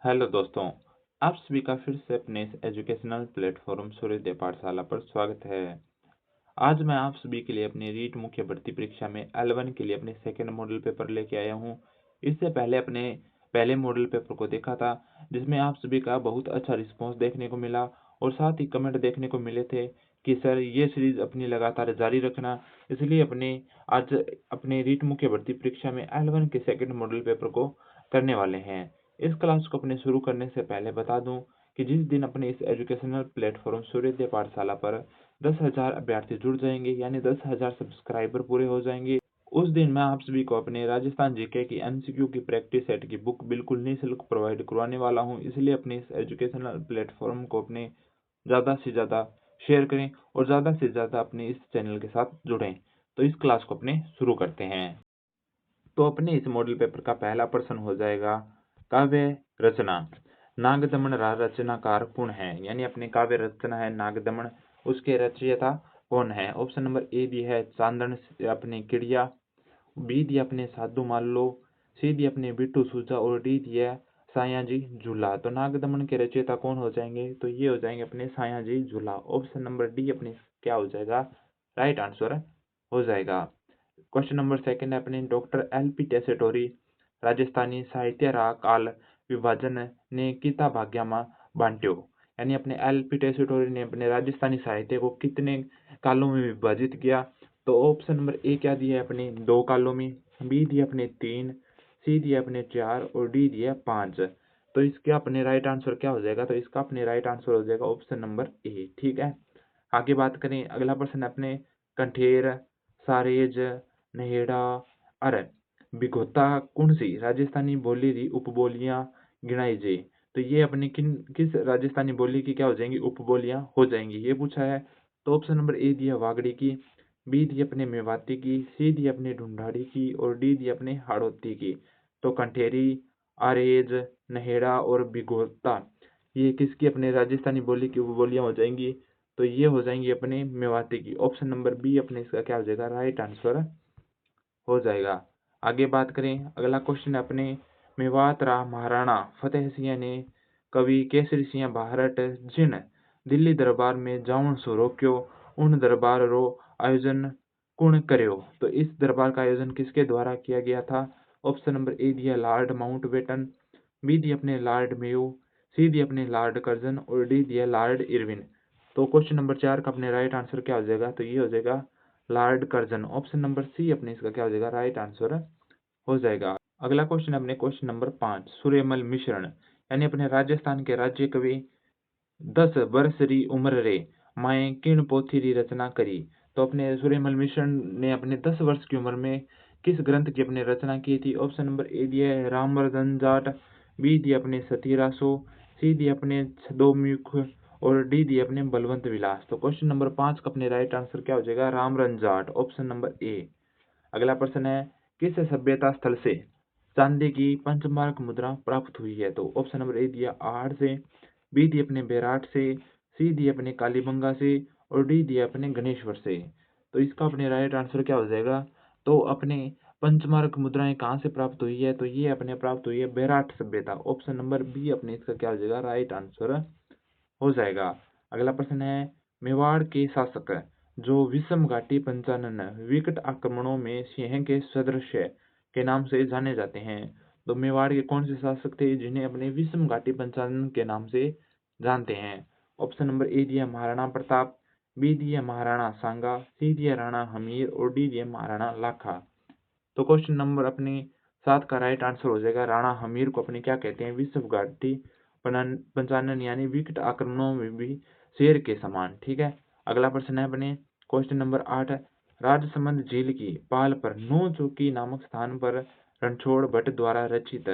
Hello दोस्तों, आप सभी का फिर से अपने इस एजुकेशनल प्लेटफॉर्म सूर्योदय पाठशाला पर स्वागत है। आज मैं आप सभी के लिए अपनी रीट मुख्य भर्ती परीक्षा में L1 के लिए अपने सेकंड मॉडल पेपर लेके आया हूँ। इससे पहले अपने पहले मॉडल पेपर को देखा था, जिसमें आप सभी का बहुत अच्छा रिस्पॉन्स देखने को मिला और साथ ही कमेंट देखने को मिले थे कि सर ये सीरीज अपनी लगातार जारी रखना। इसलिए आज अपने रीट मुख्य भर्ती परीक्षा में L1 के सेकंड मॉडल पेपर को करने वाले हैं। इस क्लास को अपने शुरू करने से पहले बता दूं कि जिस दिन अपने इस एजुकेशनल प्लेटफॉर्म सूर्योदय पाठशाला पर 10,000 अभ्यर्थी जुड़ जाएंगे, यानी 10,000 सब्सक्राइबर पूरे हो जाएंगे, उस दिन मैं आप सभी को अपने राजस्थान जीके की एमसीक्यू की प्रैक्टिस सेट की बुक बिल्कुल निःशुल्क प्रोवाइड करवाने वाला हूं। इसलिए अपने इस एजुकेशनल प्लेटफॉर्म को अपने ज़्यादा से ज़्यादा शेयर करें और ज़्यादा से ज़्यादा अपने इस चैनल के साथ जुड़ें। तो इस क्लास को अपने शुरू करते हैं। तो अपने इस मॉडल पेपर का पहला प्रश्न हो जाएगा काव्य रचना। नागदमन रचनाकार कौन है, यानी अपने काव्य रचना है नागदमन, उसके रचयिता कौन है। ऑप्शन नंबर ए दी है चांदन अपने किड़िया, बी दी अपने साधु माल्लो, सी दी अपने बिट्टू सूजा और डी दी है सायाजी झूला। तो नागदमन के रचयिता कौन हो जाएंगे, तो ये हो जाएंगे अपने सायाजी झूला। ऑप्शन नंबर डी अपने क्या हो जाएगा, राइट आंसर हो जाएगा। क्वेश्चन नंबर सेकंड है अपने डॉक्टर एल.पी. टेसेटोरी राजस्थानी साहित्य रा काल विभाजन ने किता भाग्यामा बांट्यो, यानी अपने एल.पी. टेसेटोरी ने अपने राजस्थानी साहित्य को कितने कालों में विभाजित किया। तो ऑप्शन नंबर ए क्या दिया है अपने 2 कालों में, बी दिया अपने 3, सी दिया अपने 4 और डी दिया 5। तो इसका अपने राइट आंसर क्या हो जाएगा, तो इसका अपने राइट आंसर हो जाएगा ऑप्शन नंबर ए। ठीक है, आगे बात करें। अगला प्रश्न अपने कंठेर, सारेज, नहेड़ा अरे बिघोता कौन सी राजस्थानी बोली री उपबोलियां गिनाई जे। तो ये अपनी किस राजस्थानी बोली की क्या हो जाएंगी, उपबोलियां हो जाएंगी, ये पूछा है। तो ऑप्शन नंबर ए दिया वागड़ी की, बी दी अपने मेवाती की, सी दी अपने ढूंढाड़ी की और डी दी अपने हाड़ौती की। तो कंठेरी, आरेज, नहेड़ा और बिघोता ये किसकी अपने राजस्थानी बोली की उपबोलियां हो जाएंगी, तो ये हो जाएंगी अपने मेवाती की। ऑप्शन नंबर बी अपने इसका क्या हो जाएगा, राइट आंसर हो जाएगा। आगे बात करें, अगला क्वेश्चन है अपने मेवात रा महाराणा फतेह सिंह ने कवि केसरी सिंह भारत जिन दिल्ली दरबार में जाऊन सो रोक्यो, उन दरबार रो आयोजन कुण कर्यो। तो इस दरबार का आयोजन किसके द्वारा किया गया था। ऑप्शन नंबर ए दिया लॉर्ड माउंटबेटन, बी दी अपने लॉर्ड मेयो, सी दी अपने लॉर्ड कर्जन और डी दिया लॉर्ड इरविन। तो क्वेश्चन नंबर 4 का अपने राइट आंसर क्या हो जाएगा, तो ये हो जाएगा Lord Curzon. Option number C अपने इसका क्या हो जाएगा, राइट आंसर हो जाएगा। अगला क्वेश्चन अपने क्वेश्चन नंबर 5 सूर्यमल मिश्रण, यानी अपने राजस्थान के राज्य कवि 10 वर्ष री उम्र रे माए किण पोथी री रचना करी। तो अपने सूर्यमल मिश्रण ने अपने 10 वर्ष की उम्र में किस ग्रंथ की अपने रचना की थी। ऑप्शन नंबर ए दिया है रामरतन जाट, बी दिया अपने सतीरासो, सी दिया अपने छदोमुख और डी दिया अपने बलवंत विलास। तो क्वेश्चन नंबर 5 का अपने राइट आंसर क्या हो जाएगा, Ramran Jat. Option number A. अगला प्रश्न है किस सभ्यता स्थल से चांदी की पंचमार्क मुद्रा प्राप्त हुई है। तो ऑप्शन नंबर ए दिया आहड़ से, बी दी अपने बेराट से, सी दी अपने कालीबंगा से और डी दिया अपने गणेश्वर से। तो इसका अपने राइट आंसर क्या हो जाएगा, तो अपने पंचमार्क मुद्राएं कहाँ से प्राप्त हुई है, तो ये अपने प्राप्त हुई है बेराट सभ्यता। ऑप्शन नंबर बी अपने इसका क्या हो जाएगा, राइट आंसर हो जाएगा। अगला प्रश्न है मेवाड़ के शासक जो विषम घाटी पंचानन विकट आक्रमणों में सिंह के सदृश के नाम से जाने जाते हैं। तो मेवाड़ के कौन से शासक थे जिन्हें अपने विषम घाटी पंचानन के नाम से जानते हैं। ऑप्शन नंबर ए दिया महाराणा प्रताप, बी दिया महाराणा सांगा, सी दिया राणा हमीर और डी दिया महाराणा लाखा। तो क्वेश्चन नंबर अपने 7 का राइट आंसर हो जाएगा राणा हमीर को अपने क्या कहते हैं, विश्व घाटी पंचानन यानी विकट आक्रमणों में भी शेर के समान। ठीक है, अगला प्रश्न है अपने क्वेश्चन नंबर 8 राजसमंद झील की पाल पर नौ चौकी नामक स्थान पर रणछोड़ भट्ट द्वारा रचित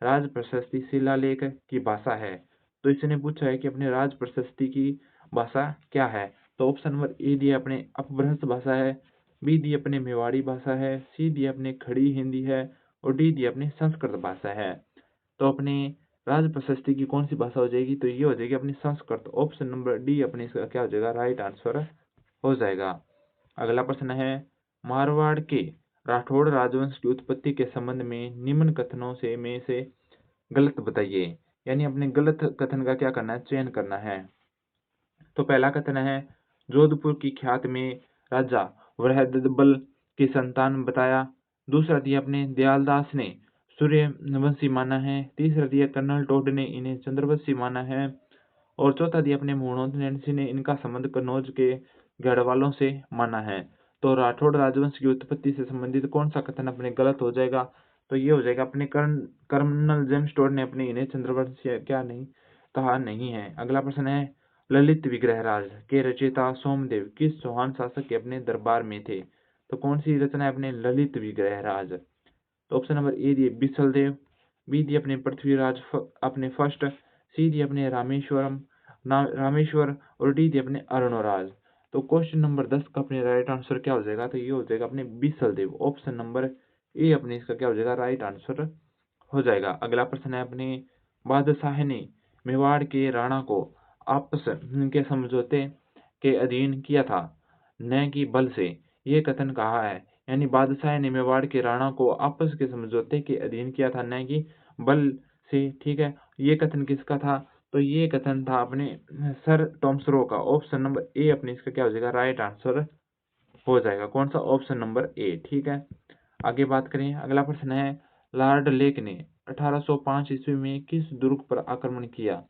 राज प्रशस्ति शिलालेख की भाषा है। तो इसने पूछा है कि अपने राज प्रशस्ति की भाषा क्या है। तो ऑप्शन नंबर ए दिया अपने अपभ्रंश भाषा है, बी दी अपने मेवाड़ी भाषा है, सी दी अपने खड़ी हिंदी है और डी दी अपने संस्कृत भाषा है। तो अपने राज प्रशस्ति की कौन सी भाषा हो जाएगी, तो ये हो जाएगी अपनी संस्कृत। ऑप्शन नंबर डी अपने इसका क्या हो जाएगा, राइट आंसर हो जाएगा। अगला प्रश्न है मारवाड़ के राठौड़ राजवंश की उत्पत्ति के संबंध में निम्न कथनों से गलत बताइए। यानी अपने गलत कथन का क्या करना है, चयन करना है। तो पहला कथन है, जोधपुर की ख्यात में राजा बृहदबल की संतान बताया। दूसरा दिया अपने दयालदास ने सूर्यवंशी माना है। तीसरा दिया कर्नल टोड ने इन्हें चंद्रवंशी माना है। और चौथा दिया अपने मोहनों ने इनका संबंध कन्नौज के गढ़वालों से माना है। तो राठौड़ राजवंश की उत्पत्ति से संबंधित कौन सा कथन अपने गलत हो जाएगा, तो ये हो जाएगा अपने कर्नल जेम्स टोड ने अपने इन्हें चंद्रवंशी क्या नहीं कहा नहीं है। अगला प्रश्न है, ललित विग्रहराज के रचयिता सोमदेव किस चौहान शासक के अपने दरबार में थे। तो कौन सी रचना है अपने ललित विग्रहराज। तो ऑप्शन नंबर ए दिए बिसलदेव, बी दिए अपने पृथ्वीराज अपने फर्स्ट, सी दिए अपने रामेश्वर और डी दिए अपने अरुणराज। तो क्वेश्चन नंबर 10 का अपने राइट आंसर क्या हो जाएगा, तो ये हो जाएगा अपने बिसलदेव। ऑप्शन नंबर ए अपने इसका क्या हो जाएगा, राइट आंसर हो जाएगा। अगला प्रश्न है अपने, बादशाह ने मेवाड़ के राणा को आपस के समझौते के अधीन किया था, न कि बल से, ये कथन कहा है। यानी बादशाह ने मेवाड़ के राणा को आपस के समझौते के अधीन किया था, न कि बल से। ठीक है, ये कथन किसका था, तो ये कथन था अपने सर टॉमस रो का। ऑप्शन नंबर ए अपने इसका क्या हो जाएगा, राइट आंसर हो जाएगा। कौन सा, ऑप्शन नंबर ए। ठीक है, आगे बात करें। अगला प्रश्न है, लॉर्ड लेक ने 1805 ईस्वी में किस दुर्ग पर आक्रमण किया।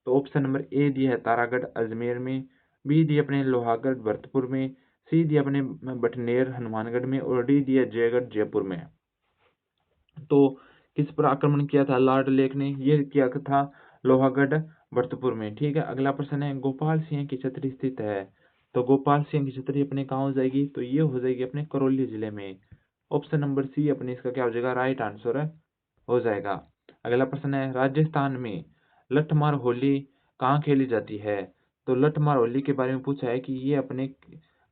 तो ऑप्शन नंबर ए दिया है तारागढ़ अजमेर में, बी दिया अपने लोहागढ़ भरतपुर में, सी दिया अपने बटनेर हनुमानगढ़ में और डी दिया जयगढ़ जयपुर में। तो किस पर आक्रमण किया था लॉर्ड लेक ने, ये किया था लोहागढ़ भरतपुर में। ठीक है, अगला प्रश्न है, गोपाल सिंह की छतरी स्थित है। तो गोपाल सिंह की छतरी अपने कहाँ हो जाएगी, तो ये हो जाएगी अपने करौली जिले में। ऑप्शन नंबर सी अपने इसका क्या हो जाएगा, राइट आंसर हो जाएगा। अगला प्रश्न है, राजस्थान में लठमार होली कहाँ खेली जाती है। तो लठमार होली के बारे में पूछा है कि ये अपने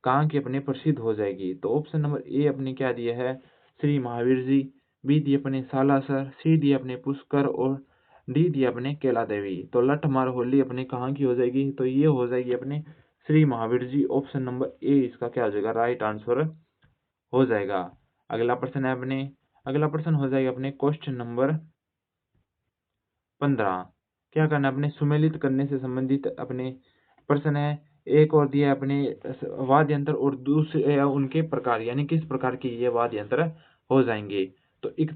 कहाँ की अपने प्रसिद्ध हो जाएगी। तो ऑप्शन नंबर ए अपने क्या दिया है, श्री महावीर जी, बी दिए अपने सालासर, सी दिए अपने पुष्कर और डी दिए अपने केला देवी। तो लठमार होली अपने कहाँ की हो जाएगी, तो ये हो जाएगी अपने श्री महावीर जी। ऑप्शन नंबर ए इसका क्या हो जाएगा, राइट आंसर हो जाएगा। अगला प्रश्न है अपने, अगला प्रश्न हो जाएगा अपने क्वेश्चन नंबर 15। क्या करना है, अपने सुमेलित करने से संबंधित अपने प्रश्न है। एक और दिया अपने वाद्य यंत्र और दूसरे उनके प्रकार, यानी किस प्रकार के ये वाद्य यंत्र हो जाएंगे। तो एक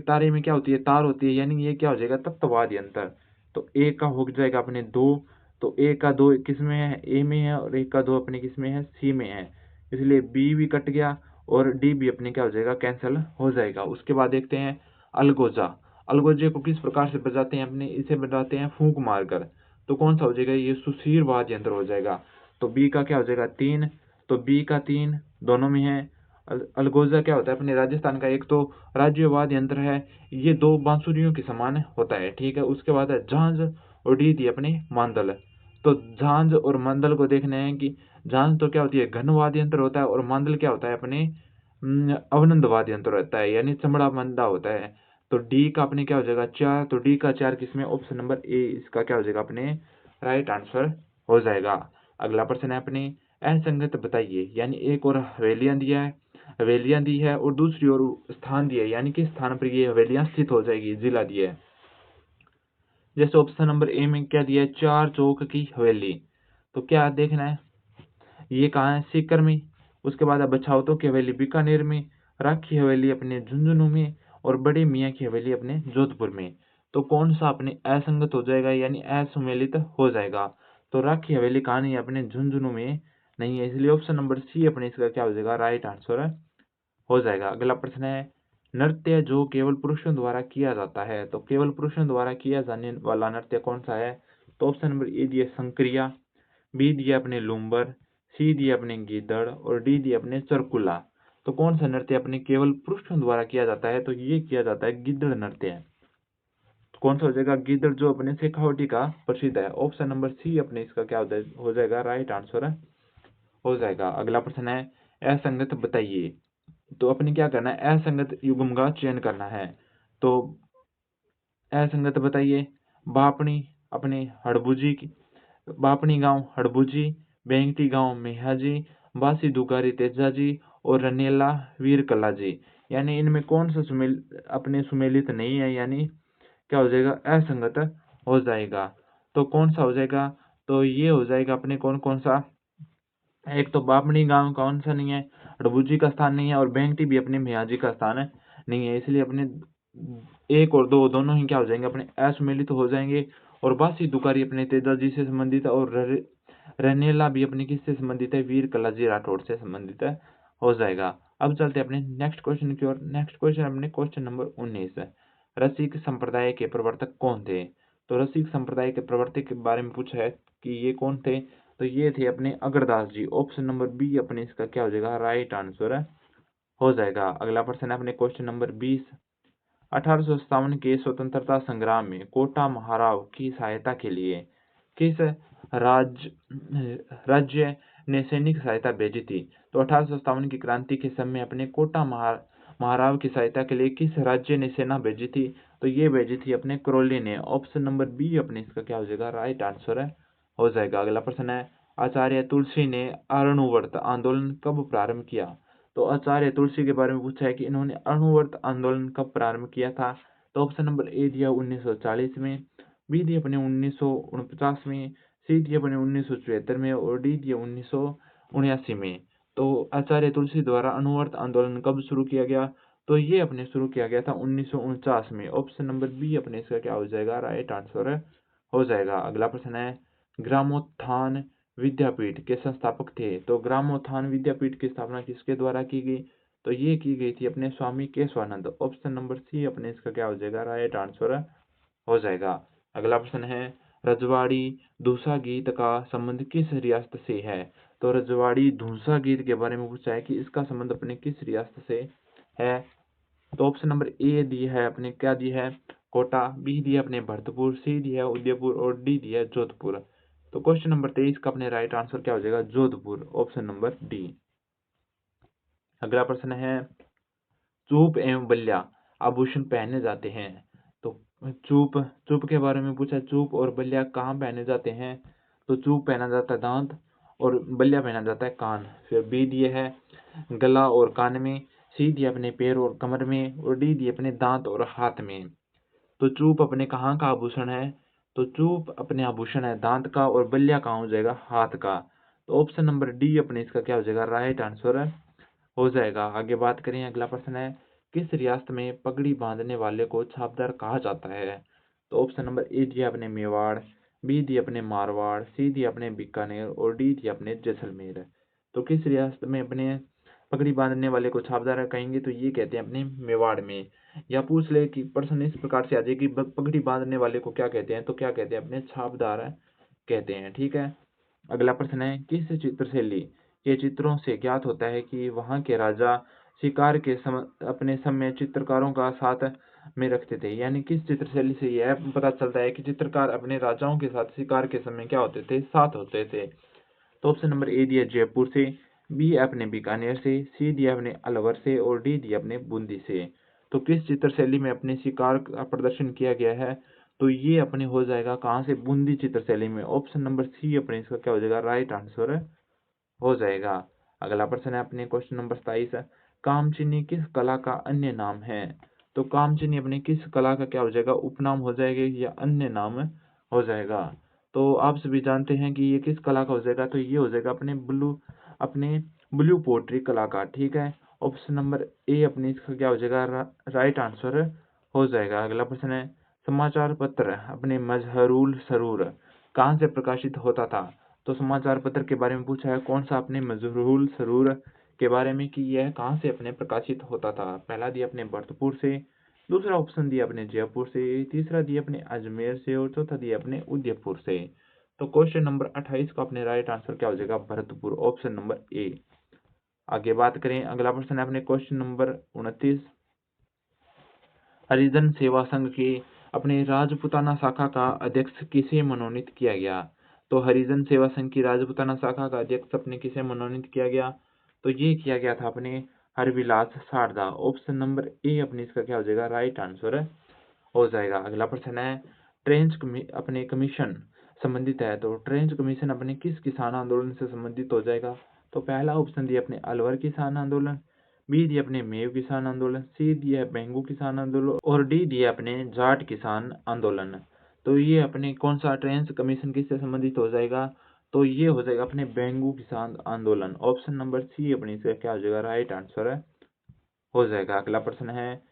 तारे में क्या होती है, तार होती है, यानी ये क्या हो जाएगा, तत्वाद्य यंत्र। तो ए का हो जाएगा अपने दो, तो ए का दो किस में है, ए में है, और एक का दो अपने किस में है, सी में है। इसलिए बी भी कट गया और डी भी अपने क्या हो जाएगा, कैंसिल हो जाएगा। उसके बाद देखते हैं अलगोजा। अलगोजे को किस प्रकार से बजाते हैं अपने, इसे बजाते हैं फूंक मारकर। तो कौन सा हो जाएगा, ये सुशीर वाद्य यंत्र हो जाएगा। तो बी का क्या हो जाएगा, 3। तो बी का 3 दोनों में है। अलगोजा क्या होता है अपने राजस्थान का एक तो राज्य वाद्य यंत्र है, ये दो बांसुरियों के समान होता है। ठीक है, उसके बाद है झांझ और डी दी अपने मांदल। तो झांझ और मांदल को देखना है कि झांझ तो क्या होती है, घन वाद्य यंत्र होता है, और मांदल क्या होता है अपने अवनंद वाद्य यंत्र होता है, यानी चमड़ा मंदा होता है। तो डी का अपने क्या हो जाएगा, 4। तो डी का 4 किसमें, ऑप्शन नंबर ए इसका क्या हो जाएगा अपने राइट आंसर हो जाएगा। अगला प्रश्न है अपने, असंगत बताइए। यानी एक और हवेलियां दिया है, हवेलियां दी है, और दूसरी ओर स्थान दिया है, यानी किस स्थान पर ये हवेलियां स्थित हो जाएगी, जिला दिया है। जैसे ऑप्शन नंबर ए में क्या दिया है, 4 चौक की हवेली। तो क्या देखना है, ये कहाँ है, सीकर में। उसके बाद बछावतों की हवेली बीकानेर में, राखी हवेली अपने झुंझुनू में, और बड़े मियाँ की हवेली अपने जोधपुर में। तो कौन सा अपने असंगत हो जाएगा, यानी असुमेलित हो जाएगा। तो राखी हवेली कहाँ नहीं है, अपने झुंझुनू में नहीं है, इसलिए ऑप्शन नंबर सी अपने इसका क्या हो जाएगा, राइट आंसर हो जाएगा। अगला प्रश्न है, नृत्य जो केवल पुरुषों द्वारा किया जाता है। तो केवल पुरुषों द्वारा किया जाने वाला नृत्य कौन सा है। तो ऑप्शन नंबर ए दिया संक्रिया, बी दिया अपने लूम्बर, सी दिया अपने गीदड़ और डी दिया अपने चरकुला। तो कौन सा नृत्य अपने केवल पुरुषों द्वारा किया जाता है, तो ये किया जाता है गिद्दड़ नृत्य। तो कौन सा हो जाएगा, गिद्दड़ जो अपने शेखावटी का प्रसिद्ध है। ऑप्शन नंबर सी अपने इसका क्या हो जाएगा, राइट आंसर हो जाएगा। अगला प्रश्न है, असंगत बताइए। तो अपने क्या करना है, असंगत युग्म का चयन करना है। तो असंगत बताइए, बापणी अपने हड़बुजी की, बापणी गांव हड़बुजी, बेंगटी गांव मेहाजी, बासी दुकारी तेजाजी और रनेला वीर कलाजी। यानी इनमें कौन सा सुमेल अपने सुमेलित नहीं है, यानी क्या हो जाएगा, असंगत हो जाएगा। तो कौन सा हो जाएगा, तो ये हो जाएगा अपने कौन कौन सा, एक तो बामणी गांव कौन सा नहीं है, अड़बूजी का स्थान नहीं है, और बेंगटी भी अपने भैयाजी का स्थान नहीं है, इसलिए अपने एक और दो दोनों ही क्या हो जाएंगे, अपने असुमेलित तो हो जाएंगे। और बासी दुकारी अपने तेजाजी से संबंधित है, और रनेला भी अपने किससे संबंधित है, वीर कलाजी राठौड़ से संबंधित है, हो जाएगा। अब चलते हैं अपने नेक्स्ट क्वेश्चन की ओर। नेक्स्ट क्वेश्चन अपने क्वेश्चन नंबर 19 है, रसिक संप्रदाय के प्रवर्तक कौन थे। तो रसिक संप्रदाय के प्रवर्तक के बारे में पूछा है कि ये कौन थे, तो ये थे अपने अग्रदास जी। ऑप्शन नंबर बी अपने इसका क्या हो जाएगा, राइट आंसर हो जाएगा। अगला प्रश्न है अपने क्वेश्चन नंबर 20, 1857 के स्वतंत्रता संग्राम में कोटा महाराव की सहायता के लिए किस राज्य ने सैनिक सहायता भेजी थी। तो 1857 की क्रांति के समय अपने कोटा महाराव की सहायता के लिए किस राज्य ने सेना भेजी थी, तो ये भेजी थी अपने करौली ने। ऑप्शन नंबर बी अपने इसका क्या हो जाएगा, राइट आंसर हो जाएगा। अगला प्रश्न है, आचार्य तुलसी ने अणुव्रत आंदोलन कब प्रारंभ किया। तो आचार्य तुलसी के बारे में पूछा है कि इन्होंने अणुव्रत आंदोलन कब प्रारंभ किया था। तो ऑप्शन नंबर ए दिया 1940 में, बी दिया अपने 1949 में, सी दिया अपने 1974 में, और डी दिया 1979 में। तो आचार्य तुलसी द्वारा अणुव्रत आंदोलन कब शुरू किया गया, तो ये अपने शुरू किया गया था 1949 में। ऑप्शन नंबर बी अपने इसका क्या हो जाएगा, राइट आंसर हो जाएगा। अगला प्रश्न है, ग्रामोत्थान विद्यापीठ के संस्थापक थे। तो ग्रामोत्थान विद्यापीठ की स्थापना किसके द्वारा की गई, तो ये की गई थी अपने स्वामी केशवानंद। ऑप्शन नंबर सी अपने इसका क्या हो जाएगा, राइट आंसर हो जाएगा। अगला प्रश्न है, रजवाड़ी धूसा गीत का संबंध किस रियासत से है। तो रजवाड़ी धूसा गीत के बारे में पूछा है कि इसका संबंध अपने किस रियासत से है। तो ऑप्शन नंबर ए दिया है अपने, क्या दिया है, कोटा, बी दिया अपने भरतपुर, सी दिया है उदयपुर, और डी दिया है जोधपुर। तो क्वेश्चन नंबर 23 का अपने राइट आंसर क्या हो जाएगा, जोधपुर, ऑप्शन नंबर डी। अगला प्रश्न है, चूप एवं बल्ला आभूषण पहने जाते हैं। तो चूप चूप के बारे में पूछा, चूप और बल्ला कहाँ पहने जाते हैं। तो चूप पहना जाता है दांत, और बल्ला पहना जाता है कान। फिर बी दिए है गला और कान में, सी दिए अपने पैर और कमर में, और डी दिए अपने दांत और हाथ में। तो चूप अपने कहाँ का आभूषण है, तो चूप अपने आभूषण है दांत का, और बल्ला कहाँ हो जाएगा, हाथ का। तो ऑप्शन नंबर डी अपने इसका क्या हो जाएगा, राइट आंसर हो जाएगा। आगे बात करें, अगला प्रश्न है, किस रियासत में पगड़ी बांधने वाले को छापदार कहा जाता है। तो ऑप्शन नंबर ए दिया अपने मेवाड़, बी दिया अपने मारवाड़, सी दिया अपने बीकानेर, और डी दिया अपने जैसलमेर। तो किस रियासत में अपने पगड़ी बांधने वाले को छापदार कहेंगे, तो ये कहते हैं अपने मेवाड़ में। या पूछ ले कि प्रश्न इस प्रकार से आ जाए कि पगड़ी बांधने वाले को क्या कहते हैं, तो क्या कहते हैं, अपने छापदार कहते हैं। ठीक है। अगला प्रश्न है, किस चित्रशैली के चित्रों से ज्ञात होता है कि वहां के राजा शिकार के अपने समय चित्रकारों का साथ में रखते थे। यानी किस चित्रशैली से यह पता चलता है कि चित्रकार अपने राजाओं के साथ शिकार के समय क्या होते थे, साथ होते थे। तो ऑप्शन नंबर ए दिया जयपुर से, बी अपने बीकानेर से, सी दिया अपने अलवर से, और डी दिया अपने बूंदी से। तो किस चित्रशैली में अपने शिकार का प्रदर्शन किया गया है, तो ये अपने हो जाएगा कहाँ से, बूंदी चित्रशैली में। ऑप्शन नंबर सी अपने इसका क्या हो जाएगा, राइट आंसर हो जाएगा। अगला प्रश्न है अपने क्वेश्चन नंबर 27, कामचीनी किस कला का अन्य नाम है। तो कामचीनी अपने किस कला का क्या हो जाएगा, उपनाम हो जाएगा या अन्य नाम हो जाएगा। तो आप सभी जानते हैं कि ये किस कला का हो जाएगा, तो ये हो जाएगा अपने ब्लू पोट्री कला का। ठीक है। ऑप्शन नंबर ए अपने इसका क्या हो जाएगा, राइट आंसर हो जाएगा। अगला प्रश्न है, समाचार पत्र अपने मजहरूल सरूर कहाँ से प्रकाशित होता था। तो समाचार पत्र के बारे में पूछा है, कौन सा अपने मजहरूल सरूर के बारे में कि यह कहाँ से अपने प्रकाशित होता था। पहला दिया अपने भरतपुर से, दूसरा ऑप्शन दिया अपने जयपुर से, तीसरा दिया अपने अजमेर से, और चौथा दिया अपने उदयपुर से। तो क्वेश्चन नंबर 28 का अपने राइट आंसर क्या हो जाएगा, भरतपुर, ऑप्शन नंबर ए। आगे बात करें, अगला प्रश्न है अपने क्वेश्चन नंबर 29, हरिजन सेवा संघ के अपने राजपुताना शाखा का अध्यक्ष किसे मनोनीत किया गया। तो हरिजन सेवा संघ की राजपुताना शाखा का अध्यक्ष अपने किसे मनोनीत किया गया, तो ये किया गया था अपने हरविलास सारदा। ऑप्शन नंबर ए अपने इसका क्या हो जाएगा, राइट आंसर हो जाएगा। अगला प्रश्न है, अपने कमीशन संबंधित है। तो ट्रेंच कमीशन अपने किस किसान आंदोलन से संबंधित हो जाएगा। तो पहला ऑप्शन दिया अपने अलवर किसान आंदोलन, बी दिया अपने मेव किसान आंदोलन, सी दिया बेंगू किसान आंदोलन और डी दिया अपने जाट किसान आंदोलन। तो ये अपने कौन सा ट्रेंस कमीशन किससे संबंधित हो जाएगा, तो ये हो जाएगा अपने बेंगू किसान आंदोलन। ऑप्शन नंबर सी अपने इसका क्या हो जाएगा, राइट आंसर हो जाएगा। अगला प्रश्न है,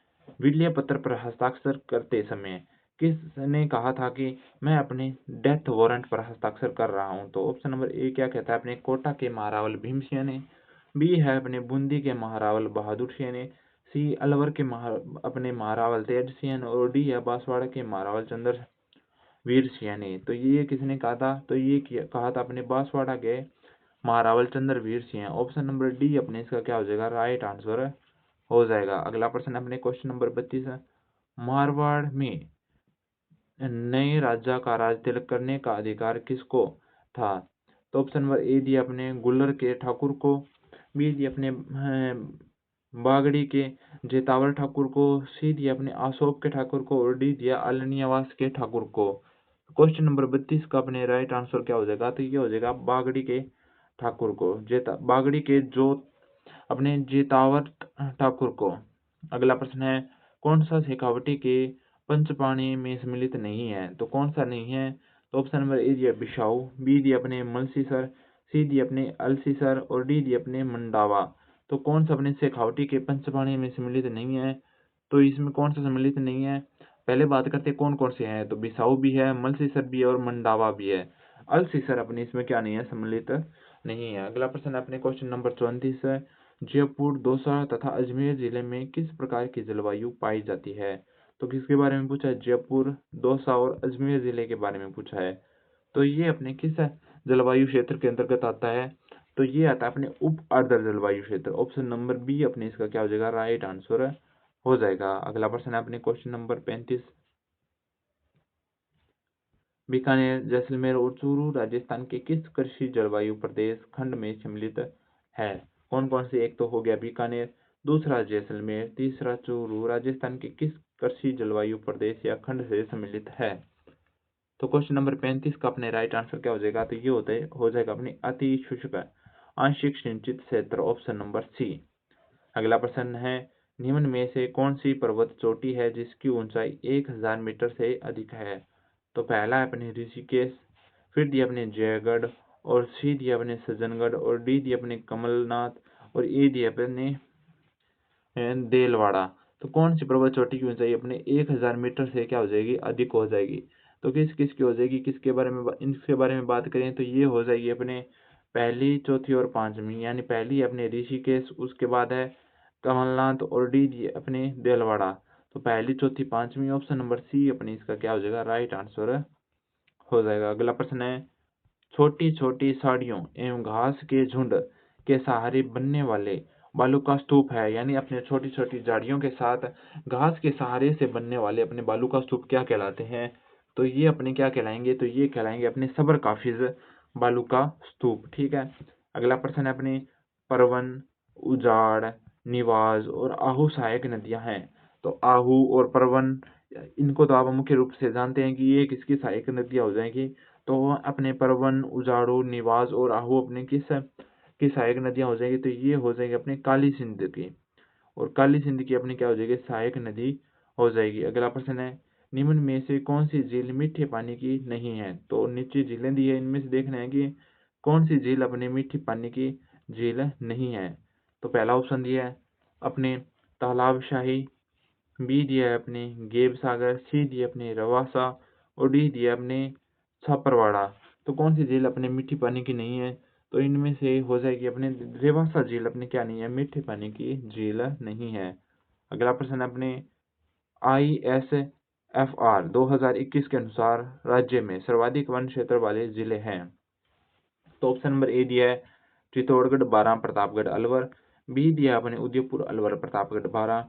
विलय पत्र पर हस्ताक्षर करते समय किसने कहा था कि मैं अपने डेथ वारंट पर हस्ताक्षर कर रहा हूं, तो ऑप्शन नंबर ए क्या कहता है, अपने कोटा के महारावल भीमसिंह ने, बी है अपने बूंदी के महारावल बहादुर सिंह ने, सी अलवर के अपने महारावल तेज सिंह ने और डी है बांसवाड़ा के महारावल चंद्र वीर सिंह ने। तो ये किसने कहा था, तो ये कहा था अपने बांसवाड़ा के महारावल चंद्र Veer Singh. Option number D अपने इसका क्या हो जाएगा, राइट आंसर हो जाएगा। अगला प्रश्न अपने क्वेश्चन नंबर 32 है, मारवाड़ में नए राजा का राज तिलक करने का अधिकार किसको था, तो ऑप्शन नंबर ए दिया अपने गुल्लर के ठाकुर को, बी दिया अपने बागड़ी के जेतावल ठाकुर को, सी दिया अपने अशोक के ठाकुर को और डी दिया अलनियावास के ठाकुर को। क्वेश्चन नंबर 32 का अपने राइट आंसर क्या हो जाएगा, तो ये हो जाएगा बागड़ी के ठाकुर को, बागड़ी के जो अपने जेतावत ठाकुर को। अगला प्रश्न है, कौन सा शेखावटी के पंचपाणी में सम्मिलित नहीं है, तो कौन सा नहीं है, तो ऑप्शन नंबर ए दिया बिशाऊ, बी दिया अपने मलसीसर, सी दिया अपने अलसीसर और डी दिया अपने मंडावा। तो कौन सा अपने शेखावटी के पंचपाणी में सम्मिलित नहीं है, तो इसमें कौन सा सम्मिलित नहीं है, पहले बात करते हैं कौन कौन से हैं, तो बिसाऊ भी है, मलसीसर भी है और मंडावा भी है। अलसीसर अपने इसमें क्या नहीं है, सम्मिलित नहीं है। अगला प्रश्न अपने क्वेश्चन नंबर 34 है, जयपुर, दौसा तथा अजमेर जिले में किस प्रकार की जलवायु पाई जाती है, तो किसके बारे में पूछा है, जयपुर, दौसा और अजमेर जिले के बारे में पूछा है। तो ये अपने किस जलवायु क्षेत्र के अंतर्गत आता है, तो ये आता है अपने उप आर्द्र जलवायु क्षेत्र। ऑप्शन नंबर बी अपने इसका क्या हो जाएगा, राइट आंसर हो जाएगा। अगला प्रश्न है अपने क्वेश्चन नंबर 35, बीकानेर, जैसलमेर और चूरू राजस्थान के किस कृषि जलवायु प्रदेश खंड में सम्मिलित है, कौन कौन से, एक तो हो गया बीकानेर, दूसरा जैसलमेर, तीसरा चूरू राजस्थान के किस कृषि जलवायु प्रदेश या खंड से सम्मिलित है। तो क्वेश्चन नंबर 35 का अपने राइट आंसर क्या हो जाएगा, तो ये हो जाएगा अपने अति शुष्क आंशिक सिंचित क्षेत्र, ऑप्शन नंबर सी। अगला प्रश्न है, निम्न में से कौन सी पर्वत चोटी है जिसकी ऊंचाई 1000 मीटर से अधिक है, तो पहला है अपने ऋषिकेश, फिर दिया अपने जयगढ़ और सी दिया अपने सज्जनगढ़ और डी दिया अपने कमलनाथ और ए दिया अपने देलवाड़ा। तो कौन सी पर्वत चोटी की ऊंचाई अपने 1000 मीटर से क्या हो जाएगी, अधिक हो जाएगी, तो किस किस की हो जाएगी, किसके बारे में इनके बारे में बात करें तो ये हो जाएगी अपने पहली, चौथी और पांचवी, यानी पहली अपने ऋषिकेश, उसके बाद है कमलनाथ और डी अपने देलवाड़ा। तो पहली, चौथी, पांचवी, ऑप्शन नंबर सी अपने इसका क्या हो जाएगा, राइट आंसर हो जाएगा। अगला प्रश्न है, छोटी छोटी साड़ियों एवं घास के झुंड के सहारे बनने वाले बालू का स्तूप है, यानी अपने छोटी छोटी झाड़ियों के साथ घास के सहारे से बनने वाले अपने बालू का स्तूप क्या कहलाते हैं, तो ये अपने क्या कहलाएंगे, तो ये कहलाएंगे अपने सबर काफिज बालू का स्तूप। ठीक है। अगला प्रश्न है अपने, परवन, उजाड़, निवाज और आहू सहायक नदियां हैं, तो आहू और परवन, इनको तो आप मुख्य रूप से जानते हैं कि ये किसकी सहायक नदियां हो जाएंगी, तो अपने परवन, उजाड़ू, निवाज और आहू अपने किस की सहायक नदियां हो जाएगी, तो ये हो जाएगी अपने काली सिंध की, और काली सिंध की अपनी क्या हो जाएगी, सहायक नदी हो जाएगी। अगला प्रश्न है, निम्न में से कौन सी झील मीठे पानी की नहीं है, तो नीचे झीलें दी है, इनमें से देखना है कि कौन सी झील अपने मीठी पानी की झील नहीं है। तो पहला ऑप्शन दिया है अपने तालाब शाही, बी दिया है अपने गेब सागर, सी दिया अपने रवासा और डी दिया अपने छापरवाड़ा। तो कौन सी झील अपने मीठी पानी की नहीं है, तो इनमें से हो जाएगी अपने रेवासा झील अपने क्या नहीं है, मीठे पानी की झील नहीं है। अगला प्रश्न अपने, ISFR 2021 के अनुसार राज्य में सर्वाधिक वन क्षेत्र वाले जिले हैं, तो ऑप्शन नंबर ए दिया है चित्तौड़गढ़, बारां, प्रतापगढ़, अलवर, बी दिया अपने उदयपुर, अलवर, प्रतापगढ़, बारां,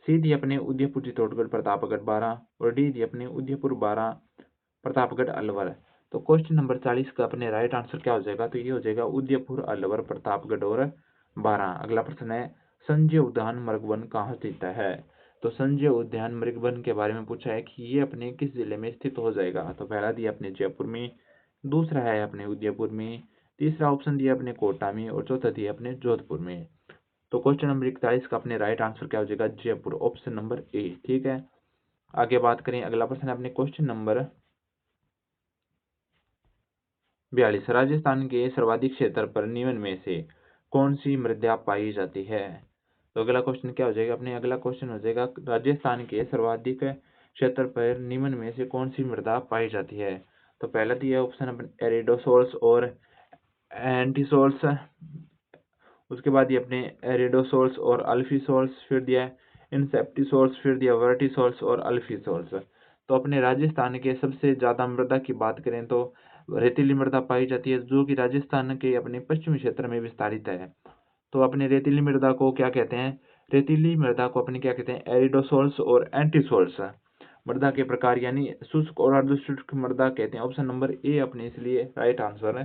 सी दिया अपने उदयपुर, चित्तौड़गढ़, प्रतापगढ़, बारां और डी दिया अपने उदयपुर, बारां, प्रतापगढ़, अलवर। तो क्वेश्चन नंबर 40 का अपने राइट आंसर क्या हो जाएगा, तो ये हो जाएगा उदयपुर, अलवर, प्रतापगढ़ और बारां। अगला प्रश्न है, संजय उद्यान मृगवन कहाँ स्थित है, तो संजय उद्यान मृगवन के बारे में पूछा है कि ये अपने किस जिले में स्थित हो जाएगा, तो पहला दिया अपने जयपुर में, दूसरा है अपने उदयपुर में, तीसरा ऑप्शन दिया अपने कोटा में और चौथा दिया अपने जोधपुर में। तो क्वेश्चन नंबर 41 का अपने राइट आंसर क्या हो जाएगा? जयपुर, ऑप्शन नंबर ए। ठीक है, आगे बात करें, अगला प्रश्न है अपने क्वेश्चन नंबर 42। राजस्थान के सर्वाधिक क्षेत्र पर निम्न में से कौन सी मृदा पाई जाती है? तो अगला क्वेश्चन क्या हो जाएगा? अपने अगला क्वेश्चन हो जाएगा राजस्थान के सर्वाधिक क्षेत्र पर निम्न में से कौन सी मृदा पाई जाती है? तो पहला दिया ऑप्शन अपने एरिडोसोल्स और एंटीसोल्स, उसके बाद ये अपने एरिडोसोल्स और अल्फीसोल्स, फिर दिया है इंसेप्टिसोल्स, फिर दिया वर्टिसोल्स और अल्फीसोल्स। तो अपने राजस्थान के सबसे ज्यादा मृदा की बात करें तो रेतीली मृदा पाई जाती है, जो कि राजस्थान के अपने पश्चिमी क्षेत्र में विस्तारित है। तो अपने रेतीली मृदा को क्या कहते हैं? रेतीली मृदा को अपने क्या कहते हैं? एरिडोसोल्स और एंटीसोल्स मृदा के प्रकार यानी शुष्क और अर्धशुष्क मृदा कहते हैं। ऑप्शन नंबर ए अपने इसलिए राइट आंसर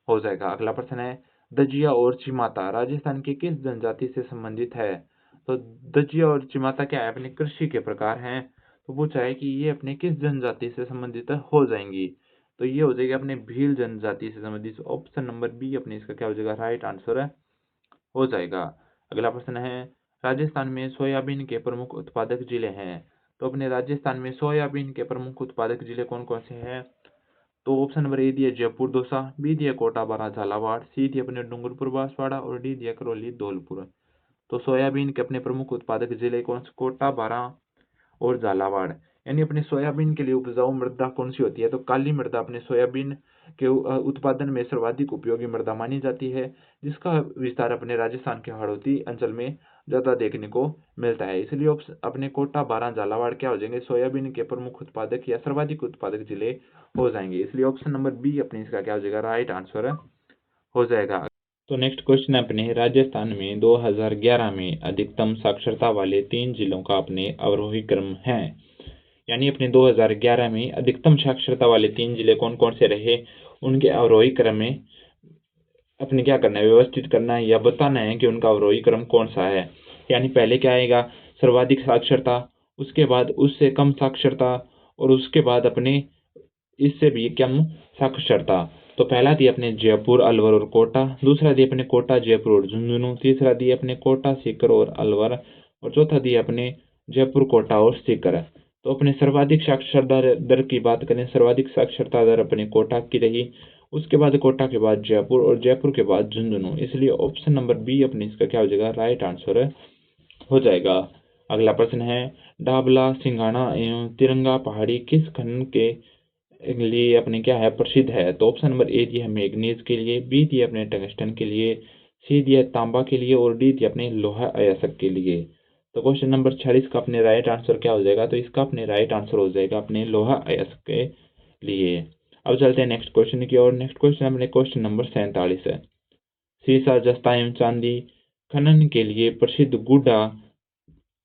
हो जाएगा। अगला प्रश्न है दजिया और चिमाता राजस्थान की किस जनजाति से संबंधित है? तो दजिया और चिमाता क्या है? अपने कृषि के प्रकार हैं। तो पूछा है कि ये अपने किस जनजाति से संबंधित हो जाएंगी? तो ये हो जाएगी अपने भील जनजाति से संबंधित। ऑप्शन नंबर बी अपने इसका क्या हो जाएगा? राइट आंसर हो जाएगा। अगला प्रश्न है राजस्थान में सोयाबीन के प्रमुख उत्पादक जिले हैं। तो अपने राजस्थान में सोयाबीन के प्रमुख उत्पादक जिले कौन कौन से हैं? तो ऑप्शन नंबर ए दिया जयपुर दौसा, बी दिया कोटा बारा झालावाड़, सी दिया अपने डूंगरपुर बांसवाड़ा और डी दिया करौली धौलपुर। तो सोयाबीन के अपने प्रमुख उत्पादक जिले कौन से? कोटा बारा और झालावाड़। यानी अपने सोयाबीन के लिए उपजाऊ मृदा कौन सी होती है? तो काली मृदा अपने सोयाबीन के उत्पादन में सर्वाधिक उपयोगी मृदा मानी जाती है, जिसका विस्तार अपने राजस्थान के हाड़ौती अंचल में ज्यादा देखने को मिलता है। इसलिए अपने कोटा बारा झालावाड़ क्या हो जाएंगे? सोयाबीन के प्रमुख उत्पादक या सर्वाधिक उत्पादक जिले हो जाएंगे। इसलिए ऑप्शन नंबर बी अपने इसका क्या हो जाएगा? राइट आंसर हो जाएगा। तो नेक्स्ट क्वेश्चन अपने राजस्थान में 2011 में अधिकतम साक्षरता वाले 3 जिलों का अपने अवरोही क्रम है। यानी अपने 2011 में अधिकतम साक्षरता वाले 3 जिले कौन कौन से रहे, उनके अवरोही क्रम में अपने क्या करना है? व्यवस्थित करना है या बताना है कि उनका अवरोही क्रम कौन सा है। यानी पहले क्या आएगा? सर्वाधिक साक्षरता, उसके बाद उससे कम साक्षरता और उसके बाद अपने इससे भी कम साक्षरता। तो पहला दिया अपने जयपुर, अलवर और कोटा, दूसरा दिया अपने कोटा, जयपुर और झुंझुनू, तीसरा दिया अपने कोटा, सीकर और अलवर, और चौथा दिया अपने जयपुर, कोटा और सीकर। तो अपने सर्वाधिक साक्षरता दर की बात करें, सर्वाधिक साक्षरता दर अपने कोटा की रही, उसके बाद कोटा के बाद जयपुर और जयपुर के बाद झुंझुनू। इसलिए ऑप्शन नंबर बी अपने इसका क्या हो जाएगा? राइट आंसर हो जाएगा। अगला प्रश्न है डाबला, सिंघाना एवं तिरंगा पहाड़ी किस खंड के लिए अपने क्या है प्रसिद्ध है? तो ऑप्शन नंबर ए दिया है मैग्नीज के लिए, बी दिया अपने टंगस्टन के लिए, सी दिया तांबा के लिए और डी दिया अपने लोहा अयस्क के लिए। तो क्वेश्चन नंबर 46 का अपने राइट आंसर क्या हो जाएगा? तो इसका अपने राइट आंसर हो जाएगा अपने लोहा अयस्क के लिए। अब चलते हैं नेक्स्ट क्वेश्चन की ओर। नेक्स्ट क्वेश्चन अपने क्वेश्चन नंबर 47 है। सीसा, जस्ता एवं चांदी खनन के लिए प्रसिद्ध गुड्डा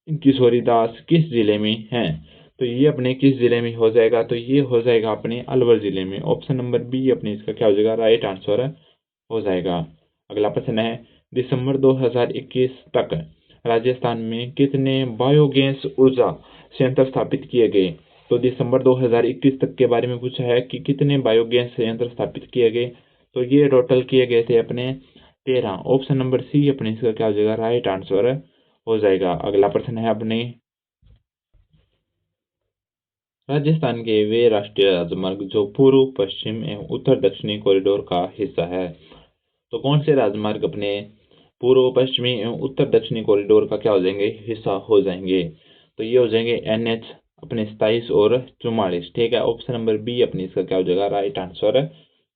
किशोरीदास किस जिले में है? तो ये अपने किस जिले में हो जाएगा? तो ये हो जाएगा अपने अलवर जिले में। ऑप्शन नंबर बी अपने इसका क्या हो जाएगा? राइट आंसर हो जाएगा। अगला प्रश्न है दिसंबर 2021 तक राजस्थान में कितने बायोगैस ऊर्जा संयंत्र स्थापित किए गए? तो दिसंबर 2021 तक के बारे में पूछा है कि कितने बायोगैस संयंत्र स्थापित किए गए। तो ये टोटल किए गए थे अपने 13। ऑप्शन नंबर सी अपने इसका क्या हो जाएगा? राइट आंसर हो जाएगा। अगला प्रश्न है अपने राजस्थान के वे राष्ट्रीय राजमार्ग जो पूर्व पश्चिम एवं उत्तर दक्षिणी कॉरिडोर का हिस्सा है। तो कौन से राजमार्ग अपने पूर्व पश्चिमी एवं उत्तर दक्षिणी कॉरिडोर का क्या हो जाएंगे? हिस्सा हो जाएंगे। तो ये हो जाएंगे NH अपने 27 और 44। ठीक है, ऑप्शन नंबर बी अपने इसका क्या हो जाएगा? राइट आंसर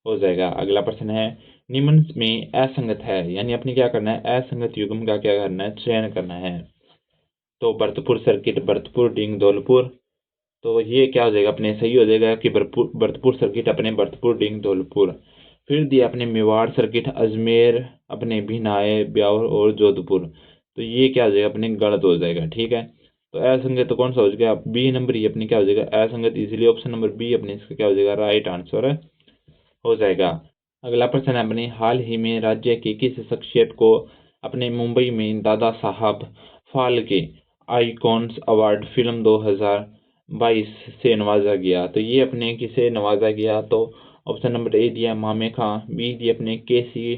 हो जाएगा। अगला प्रश्न है निम्न में असंगत है, यानी अपने क्या करना है? असंगत युग्म का क्या करना है? चयन करना है। तो भरतपुर सर्किट, भरतपुर डिंग धौलपुर, तो ये क्या हो जाएगा? अपने सही हो जाएगा कि भरतपुर सर्किट अपने भरतपुर डिंग धौलपुर। फिर दिया अपने मेवाड़ सर्किट, अजमेर अपने भिनाए, ब्यावर और जोधपुर। तो ये क्या हो जाएगा? अपने गलत हो जाएगा। ठीक है, तो असंगत तो कौन सा हो जाएगा? बी नंबर ये अपने क्या हो जाएगा? असंगत। इसलिए ऑप्शन नंबर बी अपने इसका क्या हो जाएगा? राइट आंसर हो जाएगा। अगला प्रश्न है अपने हाल ही में राज्य की किस शख्सियत को अपने मुंबई में Dada Saheb Phalke icons award film 2022 से नवाजा गया? तो ये अपने किसे नवाजा गया? तो ऑप्शन नंबर ए दिया मामे खां, बी दिया अपने केसी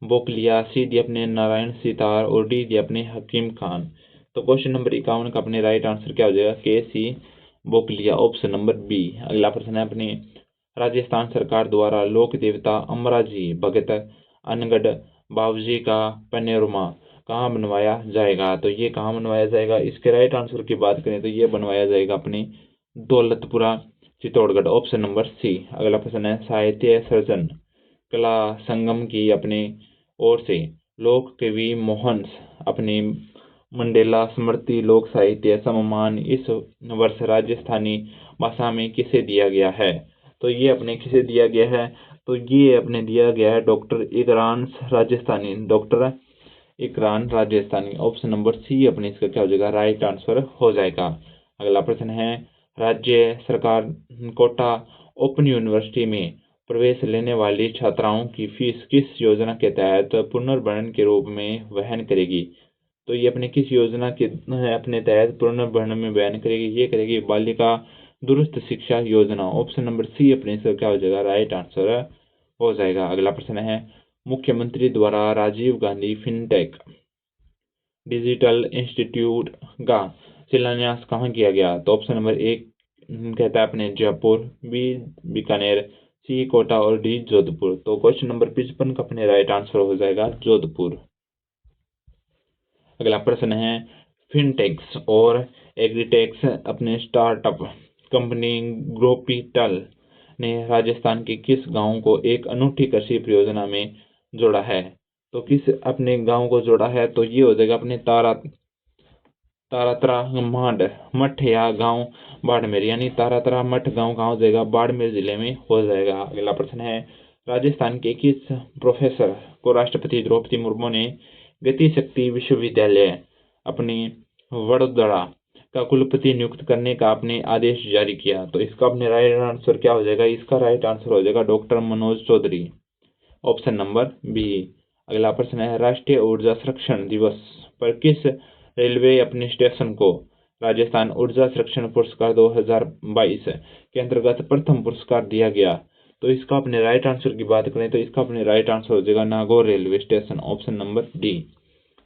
बोकलिया, सी दिया अपने नारायण सितार और डी दिया अपने हकीम खान। तो क्वेश्चन नंबर 51 का अपने राइट आंसर क्या हो जाएगा? के सी बोकलिया, ऑप्शन नंबर बी। अगला प्रश्न है अपने राजस्थान सरकार द्वारा लोक देवता अमराजी भगत अनगढ़ बाबूजी का पैनोरमा कहाँ बनवाया जाएगा? तो ये कहाँ बनवाया जाएगा? इसके राइट आंसर की बात करें तो ये बनवाया जाएगा अपने Daulatpura Chittorgarh, option number C. अगला प्रश्न है साहित्य सर्जन कला संगम की अपने ओर से लोक कवि मोहन अपने मंडेला स्मृति लोक साहित्य सम्मान इस वर्ष राजस्थानी भाषा में किसे दिया गया है? तो ये अपने किसे दिया गया है? तो ये अपने दिया गया है doctor Ikran Rajasthani, doctor Ikran Rajasthani, option number C अपने इसका क्या हो जाएगा? राइट आंसर हो जाएगा। अगला प्रश्न है राज्य सरकार कोटा ओपन यूनिवर्सिटी में प्रवेश लेने वाली छात्राओं की फीस किस योजना के तहत पुनर्भरण के रूप में वहन करेगी? तो ये अपने किस योजना के अपने तहत पुनर्भरण में वहन करेगी? ये करेगी बालिका दुरुस्त शिक्षा योजना, ऑप्शन नंबर सी अपने इसका क्या हो जाएगा? राइट आंसर हो जाएगा। अगला प्रश्न है मुख्यमंत्री द्वारा Rajiv Gandhi fintech digital institute का शिलान्यास कहाँ किया गया? तो ऑप्शन नंबर एक कहता है अपने जयपुर, बी बीकानेर, सी कोटा और डी जोधपुर। तो क्वेश्चन नंबर 55 का अपने राइट आंसर हो जाएगा जोधपुर। अगला प्रश्न है फिनटेक्स और एग्रीटेक्स अपने स्टार्टअप कंपनी ग्रोपीटल ने राजस्थान के किस गांव को एक अनूठी कृषि परियोजना में जोड़ा है? तो किस अपने गांव को जोड़ा है? तो ये हो जाएगा अपने तारातरा मठ या गांव बाड़मेर, यानी तारातरा मठ गांव कहाँ हो जाएगा? बाड़मेर जिले में हो जाएगा। अगला प्रश्न है राजस्थान के किस प्रोफेसर को राष्ट्रपति द्रौपदी मुर्मू ने गति शक्ति विश्वविद्यालय अपनी वडोदरा का कुलपति नियुक्त करने का अपने आदेश जारी किया? तो इसका अपने राइट आंसर क्या हो जाएगा? इसका राइट आंसर हो जाएगा doctor Manoj Chaudhary, option number B. अगला प्रश्न है राष्ट्रीय ऊर्जा संरक्षण दिवस पर किस रेलवे अपने स्टेशन को राजस्थान ऊर्जा संरक्षण पुरस्कार 2022 के अंतर्गत प्रथम पुरस्कार दिया गया? तो इसका अपने राइट आंसर की बात करें तो इसका अपने राइट आंसर हो जाएगा Nagaur railway station, option number D.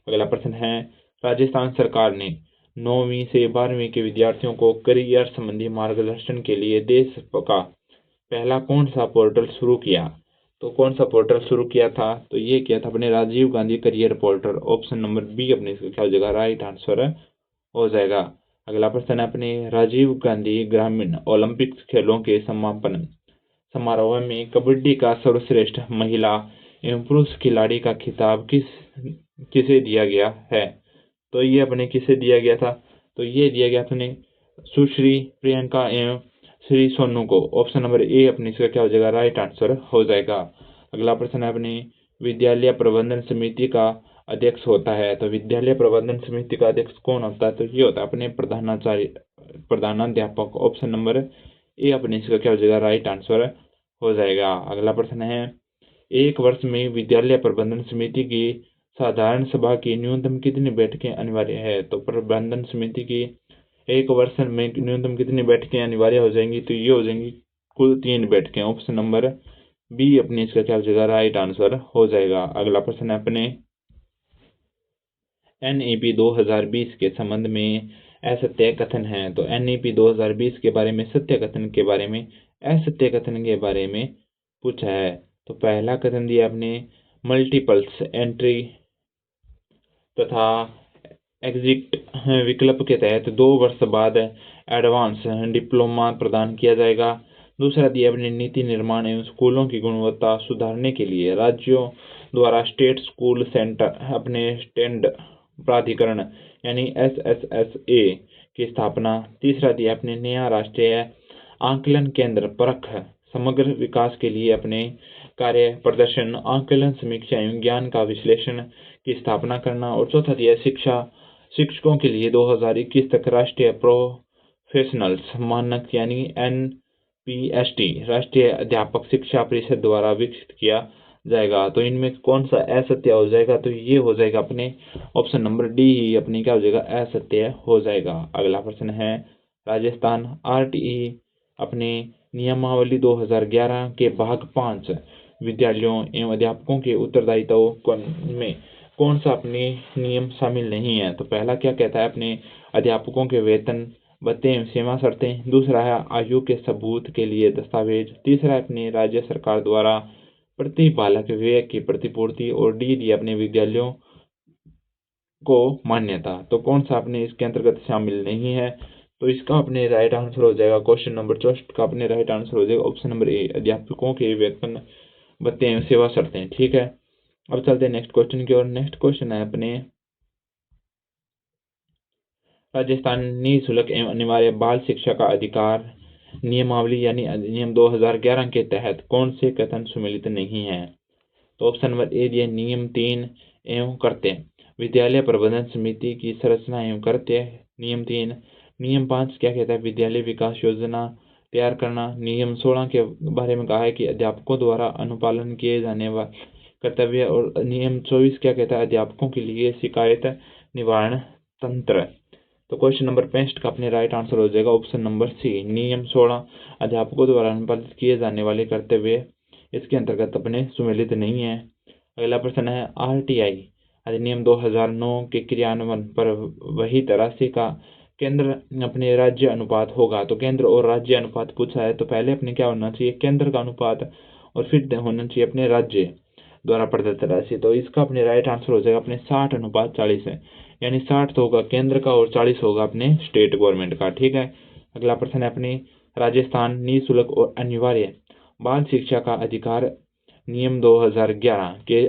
अगला प्रश्न है राजस्थान सरकार ने 9वीं से 12वीं के विद्यार्थियों को करियर संबंधी मार्गदर्शन के लिए देश का पहला कौन सा पोर्टल शुरू किया? तो कौन सा पोर्टल शुरू किया था? तो ये किया था अपने Rajiv Gandhi career portal, option number B अपने इसका क्या हो जाएगा? राइट आंसर हो जाएगा। अगला प्रश्न है अपने राजीव गांधी ग्रामीण ओलंपिक खेलों के समापन समारोह में कबड्डी का सर्वश्रेष्ठ महिला एवं पुरुष खिलाड़ी का खिताब किसे दिया गया है? तो ये अपने किसे दिया गया था? तो ये दिया गया अपने सुश्री प्रियंका एवं श्री सोनू को, ऑप्शन नंबर ए अपने इसका क्या हो जाएगा? राइट आंसर हो जाएगा। अगला प्रश्न है अपने विद्यालय प्रबंधन समिति का अध्यक्ष होता है? तो विद्यालय प्रबंधन समिति का अध्यक्ष कौन होता है? तो ये होता है अपने प्रधानाध्यापक, ऑप्शन नंबर ए अपने इसका क्या हो जाएगा? राइट आंसर हो जाएगा। अगला प्रश्न है एक वर्ष में विद्यालय प्रबंधन समिति की साधारण सभा की न्यूनतम कितनी बैठकें अनिवार्य है? तो प्रबंधन समिति की एक वर्ष में न्यूनतम कितनी बैठकें अनिवार्य हो जाएंगी? तो ये हो जाएंगी कुल 3 बैठकें, ऑप्शन नंबर बी अपने इसका क्या हो जाएगा? राइट आंसर हो जाएगा। अगला प्रश्न है अपने NEP 2020 के संबंध में असत्य कथन है? तो NEP 2020 के बारे में सत्य कथन के बारे में असत्य कथन के बारे में पूछा है। तो पहला कथन दिया अपने मल्टीपल्स एंट्री तथा एग्जिट विकल्प के तहत 2 वर्ष बाद एडवांस डिप्लोमा प्रदान किया जाएगा। दूसरा दिया अपने नीति निर्माण एवं स्कूलों की गुणवत्ता सुधारने के लिए राज्यों द्वारा स्टेट स्कूल सेंटर अपने स्टैंड प्राधिकरण यानी SSSA की स्थापना। तीसरा दिया अपने नया राष्ट्रीय आंकलन केंद्र परख समग्र विकास के लिए अपने कार्य प्रदर्शन आंकलन समीक्षा एवं ज्ञान का विश्लेषण की स्थापना करना। और चौथा दिया शिक्षकों के लिए 2021 तक राष्ट्रीय प्रोफेशनल्स मानक यानी NPST राष्ट्रीय अध्यापक शिक्षा परिषद द्वारा विकसित किया जाएगा। तो इनमें कौन सा असत्य हो जाएगा? तो ये हो जाएगा अपने ऑप्शन नंबर डी ही अपने क्या हो जाएगा? असत्य हो जाएगा। अगला प्रश्न है राजस्थान RTE अपने नियमावली 2011 के भाग 5 विद्यालयों एवं अध्यापकों के उत्तरदायित्व में कौन सा अपने नियम शामिल नहीं है? तो पहला क्या कहता है, अपने अध्यापकों के वेतन, भत्ते एवं सीमा शर्तें। दूसरा है आयु के सबूत के लिए दस्तावेज। तीसरा है अपने राज्य सरकार द्वारा प्रति बालक व्यय की प्रतिपूर्ति। और डी दिया अपने विद्यालयों को मान्यता। तो कौन सा अपने इसके अंतर्गत शामिल नहीं है? तो इसका अपने राइट आंसर हो जाएगा क्वेश्चन नंबर 64 का अपने राइट आंसर हो जाएगा ऑप्शन नंबर ए, अध्यापकों के वेतन, भत्ते एवं सेवा शर्तें। ठीक है, अब चलते हैं नेक्स्ट क्वेश्चन की ओर। नेक्स्ट क्वेश्चन है अपने राजस्थान निःशुल्क एवं अनिवार्य बाल शिक्षा का अधिकार नियमावली यानी अधिनियम 2011 के तहत कौन से कथन सम्मिलित नहीं है? तो ऑप्शन नंबर ए दिया नियम 3 एवं कर्तव्य, विद्यालय प्रबंधन समिति की संरचना एवं कर्तव्य। नियम 3। नियम 5 क्या कहता है, विद्यालय विकास योजना तैयार करना। नियम 16 के बारे में कहा है कि अध्यापकों द्वारा अनुपालन किए जाने वाले कर्तव्य। और नियम 24 क्या कहता है, अध्यापकों के लिए शिकायत निवारण तंत्र। तो क्वेश्चन नंबर 65 का अपने राइट आंसर हो जाएगा ऑप्शन नंबर सी, नियम 16 अध्यापकों द्वारा अनुपालित किए जाने वाले कर्तव्य इसके अंतर्गत अपने सम्मिलित नहीं है। अगला प्रश्न है आरटीआई अधिनियम 2009 के क्रियान्वयन पर वही राशि का केंद्र अपने राज्य अनुपात होगा। तो केंद्र और राज्य अनुपात पूछा है, तो पहले अपने क्या होना चाहिए, केंद्र का अनुपात, और फिर होना चाहिए अपने राज्य द्वारा प्रदत्त राशि। तो इसका अपने राइट आंसर हो जाएगा अपने 60:40 है, यानी 60 तो होगा केंद्र का और 40 होगा अपने स्टेट गवर्नमेंट का। ठीक है, अगला प्रश्न है अपने राजस्थान निःशुल्क और अनिवार्य बाल शिक्षा का अधिकार नियम 2011 के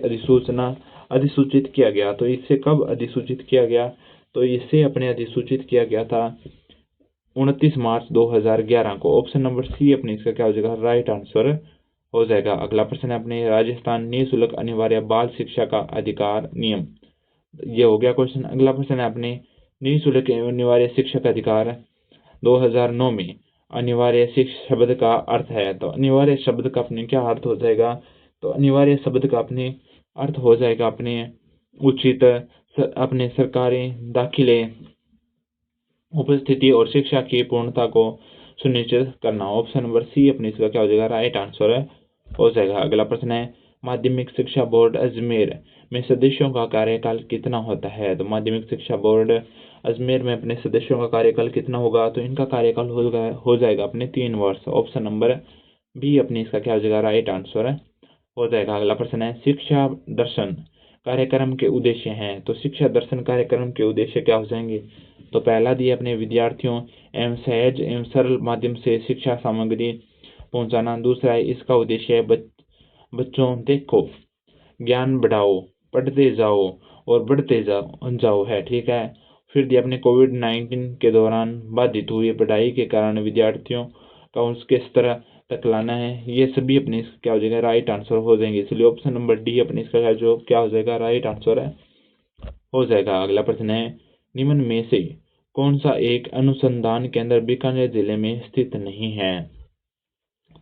अधिसूचित किया गया। तो इससे कब अधिसूचित किया गया? तो इससे अपने अधिसूचित किया गया था 29 मार्च 2011 को। ऑप्शन नंबर सी अपने इसका क्या हो जाएगा, राइट आंसर हो जाएगा। अगला प्रश्न है अपने राजस्थान निःशुल्क अनिवार्य बाल शिक्षा का अधिकार नियम, ये हो गया क्वेश्चन। अगला प्रश्न है अपने निःशुल्क अनिवार्य शिक्षा का अधिकार 2009 में अनिवार्य शिक्षा शब्द का अर्थ है। तो अनिवार्य शब्द का अपने क्या अर्थ हो जाएगा? तो अनिवार्य शब्द का अपने अर्थ हो जाएगा अपने उचित, अपने सरकारी दाखिले, उपस्थिति और शिक्षा की पूर्णता को सुनिश्चित करना। ऑप्शन नंबर सी अपने इसका क्या हो जाएगा, राइट आंसर हो जाएगा। अगला प्रश्न है माध्यमिक शिक्षा बोर्ड अजमेर में सदस्यों का कार्यकाल कितना होता है? तो माध्यमिक शिक्षा बोर्ड अजमेर में अपने सदस्यों का कार्यकाल कितना होगा? तो इनका कार्यकाल हो जाएगा अपने 3 वर्ष। ऑप्शन नंबर बी अपने इसका क्या हो जाएगा, राइट आंसर हो जाएगा। अगला प्रश्न है शिक्षा दर्शन कार्यक्रम के उद्देश्य हैं। तो शिक्षा दर्शन कार्यक्रम के उद्देश्य क्या हो जाएंगे? तो पहला दिया अपने विद्यार्थियों एवं सहज एवं सरल माध्यम से शिक्षा सामग्री पहुंचाना। दूसरा है इसका उद्देश्य है बच्चों देखो ज्ञान बढ़ाओ, पढ़ते जाओ और बढ़ते जाओ है। ठीक है, फिर दिया अपने कोविड-19 के दौरान बाधित हुई पढ़ाई के कारण विद्यार्थियों का उसके स्तर तक लाना है। ये सभी अपने क्या हो जाएगा, राइट आंसर हो जाएंगे। इसलिए ऑप्शन नंबर डी अपने इसका जो क्या हो जाएगा, राइट आंसर हो जाएगा। अगला प्रश्न है निम्न में से कौन सा एक अनुसंधान केंद्र बीकानेर जिले में स्थित नहीं है?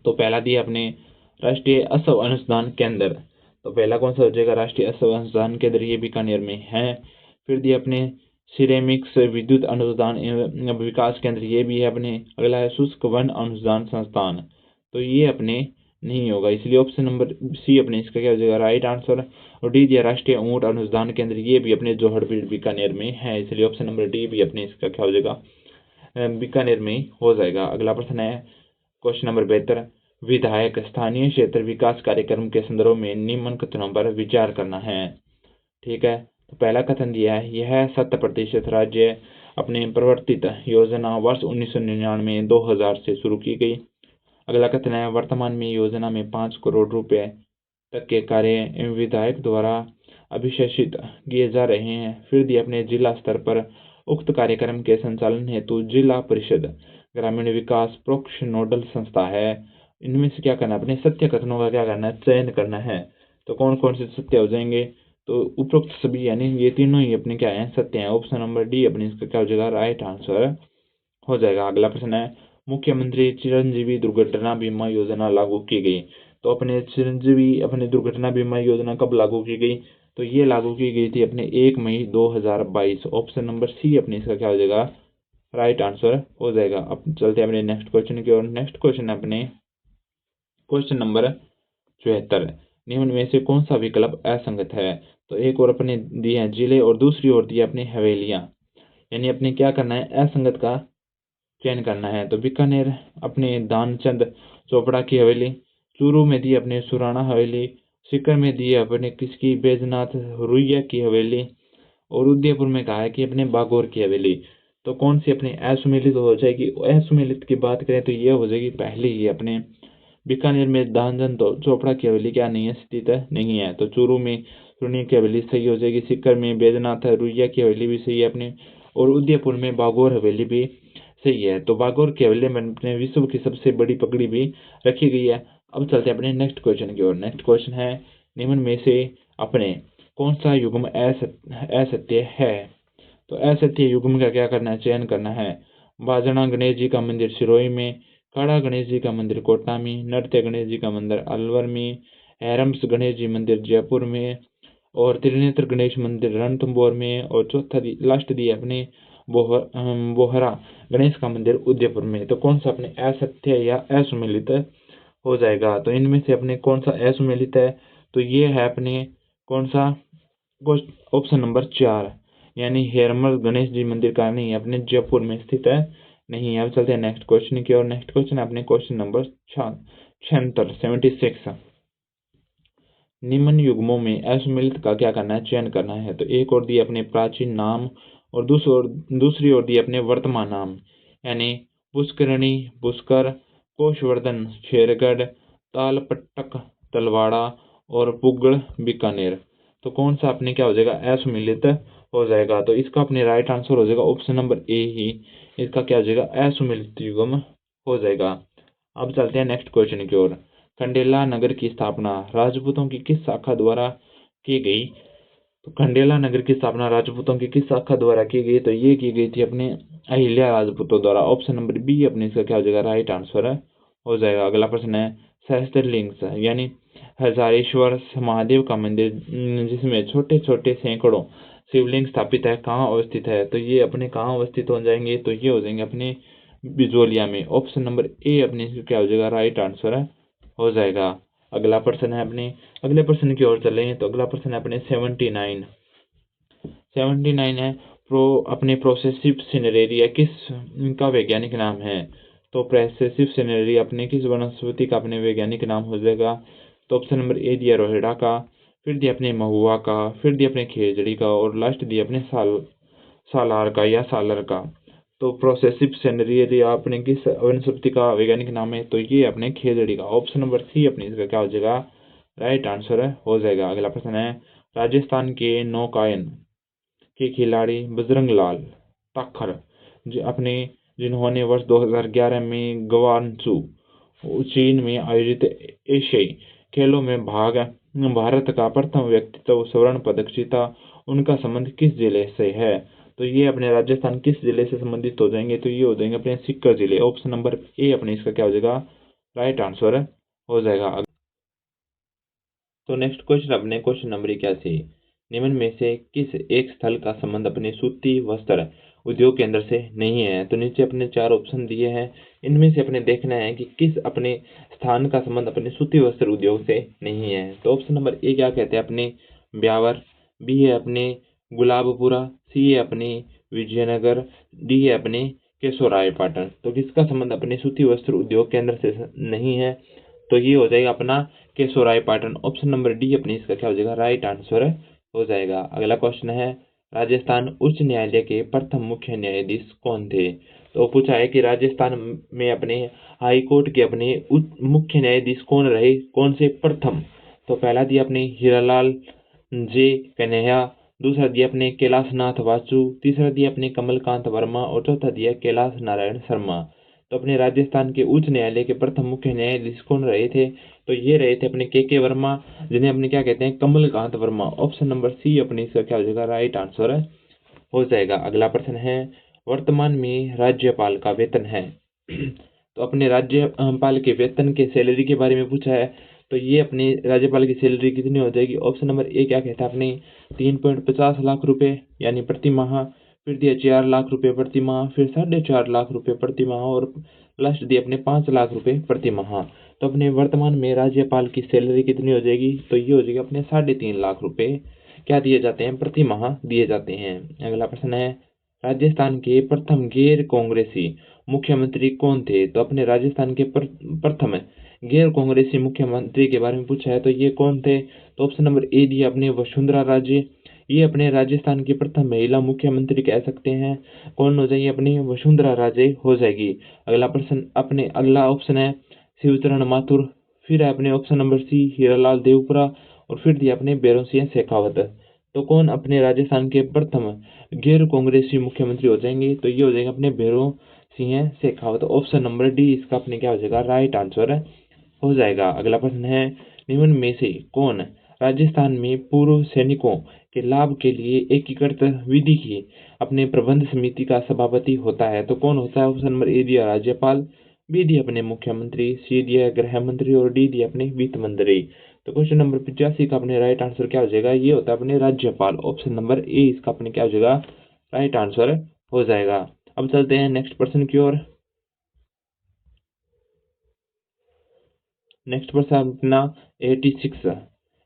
तो पहला दिया अपने राष्ट्रीय असव अनुसंधान केंद्र। तो पहला कौन सा हो जाएगा, राष्ट्रीय असव अनुसंधान केंद्र, ये बीकानेर में है। फिर दिया अपने सिरेमिक्स विद्युत अनुसंधान एवं विकास केंद्र, ये भी है अपने। अगला है शुष्क वन अनुसंधान संस्थान, तो ये अपने नहीं होगा, इसलिए ऑप्शन नंबर सी अपने इसका क्या हो जाएगा, राइट आंसर। और डी दिया राष्ट्रीय ऊंट अनुसंधान केंद्र, ये भी अपने जोहड़बीड़ बीकानेर में है, इसलिए ऑप्शन नंबर डी भी अपने इसका क्या हो जाएगा, बीकानेर में हो जाएगा। अगला प्रश्न है क्वेश्चन नंबर 72 विधायक स्थानीय क्षेत्र विकास कार्यक्रम के संदर्भ में निम्न कथनों पर विचार करना है। ठीक है, तो पहला कथन दिया है यह 100% राज्य अपने प्रवर्तित योजना वर्ष 1999-2000 से शुरू की गई। अगला कथन है वर्तमान में योजना में 5 करोड़ रुपए तक के कार्य एवं विधायक द्वारा अभिषेचित किए जा रहे हैं। फिर दिए अपने जिला स्तर पर उक्त कार्यक्रम के संचालन हेतु जिला परिषद ग्रामीण विकास प्रोक्ष नोडल संस्था है। इनमें से क्या करना है, अपने सत्य कथनों का क्या करना है, चयन करना है। तो कौन कौन से सत्य हो जाएंगे? तो उपरोक्त सभी यानी ये तीनों ही अपने क्या है, सत्य हैं। ऑप्शन नंबर डी अपने इसका क्या हो जाएगा, राइट आंसर हो जाएगा। अगला प्रश्न है मुख्यमंत्री चिरंजीवी दुर्घटना बीमा योजना लागू की गई। तो अपने चिरंजीवी अपने दुर्घटना बीमा योजना कब लागू की गई? तो ये लागू की गई थी अपने 1 मई 2022। ऑप्शन नंबर सी अपने इसका क्या हो जाएगा, राइट आंसर हो जाएगा। अब चलते हैं अपने नेक्स्ट क्वेश्चन की ओर। नेक्स्ट क्वेश्चन है अपने क्वेश्चन नंबर 74। निम्न में से कौन सा विकल्प असंगत है? तो एक और अपने दिए हैं जिले और दूसरी ओर दिए अपनी हवेलियां, यानी अपने क्या करना है, असंगत का चयन करना है। तो बीकानेर अपने दानचंद चोपड़ा की हवेली, चूरू में दी अपने सुराणा हवेली, सीकर में दी अपने किसकी बैजनाथ रुइया की हवेली, और उदयपुर में कहा है कि अपने बागौर की हवेली। तो कौन सी अपनी असुमेलित हो जाएगी? असुमेलित की बात करें तो ये हो जाएगी पहले ही अपने बीकानेर में दानचंद चोपड़ा की हवेली क्या नहीं है, स्थित नहीं है। तो चूरू में सुरनी की हवेली सही हो जाएगी, सीकर में बैजनाथ रुइया की हवेली भी सही है अपने, और उदयपुर में बागौर हवेली भी सही है। तो बागौर की हवेली में अपने विश्व की सबसे बड़ी पगड़ी भी रखी गई है। अब चलते हैं अपने नेक्स्ट क्वेश्चन की ओर। नेक्स्ट क्वेश्चन है, निम्न में से अपने कौन सा युग्म असत्य है? तो असत्य युग्म का क्या करना है, चयन करना है। बाजना गणेश जी का मंदिर सिरोही में, काड़ा गणेश जी का मंदिर कोटा में, नृत्य गणेश जी का मंदिर अलवर में, हैरम्स गणेश जी मंदिर जयपुर में, और त्रिनेत्र गणेश मंदिर रणथंभौर में, और चौथा लास्ट दिया अपने बोहरा गणेश का मंदिर उदयपुर में। तो कौन सा अपने असत्य या असुमेलित हो जाएगा? तो इनमें से अपने कौन सा असुमेलित है? तो ये है अपने कौन सा, ऑप्शन नंबर 4, यानी हेरमल गणेश जी मंदिर का नहीं, अपने जयपुर में स्थित है नहीं। अब चलते हैं नेक्स्ट क्वेश्चन की और। नेक्स्ट क्वेश्चन है अपने क्वेश्चन नंबर 76, 76। निम्न युग्मों में असुमेलित का क्या करना है, चयन करना है। तो एक और दिए अपने प्राचीन नाम, और दूसरी ओर दिए अपने वर्तमान नाम, यानी पुष्करणी पुष्कर, कोशवर्धन शेरगढ़, तालपट्टक तलवाड़ा, और पुगड़ बीकानेर। तो कौन सा अपने क्या हो जाएगा, असुमेलित हो जाएगा? तो इसका अपने राइट आंसर हो जाएगा ऑप्शन नंबर ए ही, इसका क्या हो जाएगा, असुमेलित युग्म हो जाएगा। अब चलते हैं नेक्स्ट क्वेश्चन की ओर। खंडेला नगर की स्थापना राजपूतों की किस शाखा द्वारा की गई? तो खंडेला नगर की स्थापना राजपूतों की किस शाखा द्वारा की गई? तो ये की गई थी अपने अहिल्या राजपूतों द्वारा। ऑप्शन नंबर बी अपने इसका क्या हो जाएगा, राइट आंसर हो जाएगा। अगला प्रश्न है, सहस्त्रलिंग यानी हजारेश्वर महादेव का मंदिर जिसमें छोटे छोटे सैकड़ों शिवलिंग स्थापित है, कहाँ अवस्थित है? तो ये अपने कहाँ अवस्थित हो जाएंगे? तो ये हो जाएंगे अपने बिजोलिया में। ऑप्शन नंबर ए अपने इसका क्या हो जाएगा, राइट आंसर हो जाएगा। अगला प्रश्न है अपने, अगले प्रश्न की ओर चलें तो अगला प्रश्न है अपने 79। 79 है, अपने प्रोसेसिव सिनेरेरिया किस का वैज्ञानिक नाम है? तो प्रोसेसिव सिनेरेरिया अपने किस वनस्पति का अपने वैज्ञानिक नाम हो जाएगा? तो ऑप्शन नंबर ए दिया रोहिड़ा का, फिर दिया अपने महुआ का, फिर दिया अपने खेजड़ी का, और लास्ट दिया अपने सालार का या सालर का। तो प्रोसेसिव सिनेरेरिया अपने किस वनस्पति का वैज्ञानिक नाम है? तो ये अपने खेजड़ी का। ऑप्शन नंबर सी अपने इसका क्या हो जाएगा, राइट आंसर हो जाएगा। अगला प्रश्न है, राजस्थान के नौकायन के खिलाड़ी बजरंग लाल ताखर अपने जिन्होंने वर्ष 2011 में ग्वांगझू चीन में आयोजित एशियाई खेलों में भारत का प्रथम व्यक्तित्व स्वर्ण पदक जीता, उनका संबंध किस जिले से है? तो ये अपने राजस्थान किस जिले से संबंधित हो जाएंगे? तो ये हो जाएंगे अपने सीकर जिले। ऑप्शन नंबर ए अपने इसका क्या हो जाएगा, राइट आंसर हो जाएगा। तो नेक्स्ट क्वेश्चन अपने क्वेश्चन नंबर 81, निम्न में से किस एक स्थल का संबंध अपने सूती वस्त्र उद्योग केंद्र से नहीं है? तो नीचे अपने 4 ऑप्शन दिए हैं, इनमें से अपने देखना है कि किस अपने स्थान का संबंध अपने सूती वस्त्र उद्योग से नहीं है। तो ऑप्शन नंबर ए क्या कहते हैं, अपने ब्यावर, बी है अपने गुलाबपुरा, सी है अपने विजयनगर, डी है अपने केशोरायपाटन। तो किसका संबंध अपने सूती वस्त्र उद्योग केंद्र से नहीं है? तो ये हो जाएगा अपना केशोरायपाटन। ऑप्शन नंबर डी अपने इसका क्या हो जाएगा, राइट आंसर हो जाएगा। अगला क्वेश्चन है, राजस्थान उच्च न्यायालय के प्रथम मुख्य न्यायाधीश कौन थे? तो पूछा है कि राजस्थान में अपने हाई कोर्ट के अपने मुख्य न्यायाधीश कौन रहे, कौन से प्रथम? तो पहला दिया अपने हीरालाल जे कन्हैया, दूसरा दिया अपने कैलाशनाथ वासु, तीसरा दिया अपने कमलकांत वर्मा, और चौथा दिया कैलाश नारायण शर्मा। तो अपने राजस्थान के उच्च न्यायालय के प्रथम मुख्य न्यायाधीश कौन रहे थे? तो ये रहे थे अपने के वर्मा, जिन्हें अपने क्या कहते हैं, Kamalkant Verma. Option number C अपने इसका क्या हो जाएगा, राइट आंसर हो जाएगा। अगला प्रश्न है, वर्तमान में राज्यपाल का वेतन है तो अपने राज्यपाल के वेतन के सैलरी के बारे में पूछा है। तो ये अपनी राज्यपाल की सैलरी कितनी हो जाएगी? ऑप्शन नंबर ए क्या कहता है, अपने 3.50 लाख रुपए यानी प्रति माह, फिर दिया 4 लाख रुपए प्रति माह, फिर 4.5 लाख रुपए प्रति माह, और लास्ट दी अपने 5 लाख रुपए प्रति माह। तो अपने वर्तमान में राज्यपाल की सैलरी कितनी हो जाएगी, तो ये हो जाएगी अपने 3.5 लाख रुपए क्या दिए जाते हैं, प्रति माह दिए जाते हैं। अगला प्रश्न है, राजस्थान के प्रथम गैर कांग्रेसी मुख्यमंत्री कौन थे। तो अपने राजस्थान के प्रथम गैर कांग्रेसी मुख्यमंत्री के बारे में पूछा है, तो ये कौन थे। तो ऑप्शन नंबर ए दी अपने वसुंधरा राजे, ये अपने राजस्थान की प्रथम महिला मुख्यमंत्री कह सकते हैं। कौन हो जाएगी, अपनी वसुंधरा राजे हो जाएगी। अगला प्रश्न अपने अगला ऑप्शन है शिवचरण माथुर, फिर है अपने option number C Hiralal Devpura, और फिर दिया अपने भैरों सिंह शेखावत। तो कौन अपने राजस्थान के प्रथम गैर कांग्रेसी मुख्यमंत्री हो जाएंगे, तो ये हो जाएंगे अपने Bhairon Singh Shekhawat. Option number D इसका अपने क्या हो जाएगा, राइट आंसर हो जाएगा। अगला प्रश्न है, निम्न में से कौन राजस्थान में पूर्व सैनिकों के लाभ के लिए एकीकृत विधि की अपने प्रबंध समिति का सभापति होता है। तो कौन होता है, ऑप्शन नंबर ए दिया राज्यपाल, बी दिया अपने मुख्यमंत्री, सी दिया गृह मंत्री, और डी दिया अपने वित्त मंत्री। तो क्वेश्चन नंबर 85 का अपने राइट आंसर क्या हो जाएगा, ये होता है अपने राज्यपाल। ऑप्शन नंबर ए इसका अपने क्या हो जाएगा, राइट आंसर हो जाएगा। अब चलते हैं नेक्स्ट प्रश्न की ओर। नेक्स्ट प्रश्न अपना 86,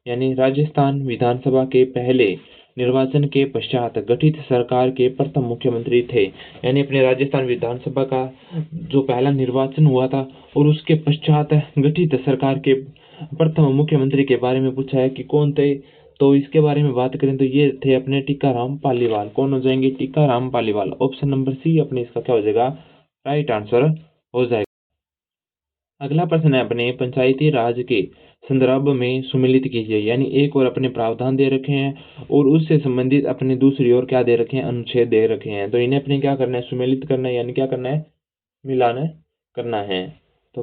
यानी राजस्थान विधानसभा के पहले निर्वाचन के पश्चात गठित सरकार के प्रथम मुख्यमंत्री थे। यानी अपने राजस्थान विधानसभा का जो पहला निर्वाचन हुआ था और उसके पश्चात गठित सरकार के प्रथम मुख्यमंत्री के बारे में पूछा है कि कौन थे। तो इसके बारे में बात करें तो ये थे अपने टीकाराम पालीवाल। कौन हो जाएंगे, Tikaram Paliwal. Option number C अपने इसका क्या हो जाएगा, राइट आंसर हो जाएगा। अगला प्रश्न है अपने पंचायती राज के संदर्भ में सुमेलित कीजिए। यानी एक और अपने प्रावधान दे रखे हैं और उससे संबंधित अपने दूसरी ओर क्या दे रखे हैं, अनुच्छेद दे रखे हैं। तो इन्हें अपने क्या करना है, सुमेलित करना है, यानी क्या करना है, मिलान करना है। तो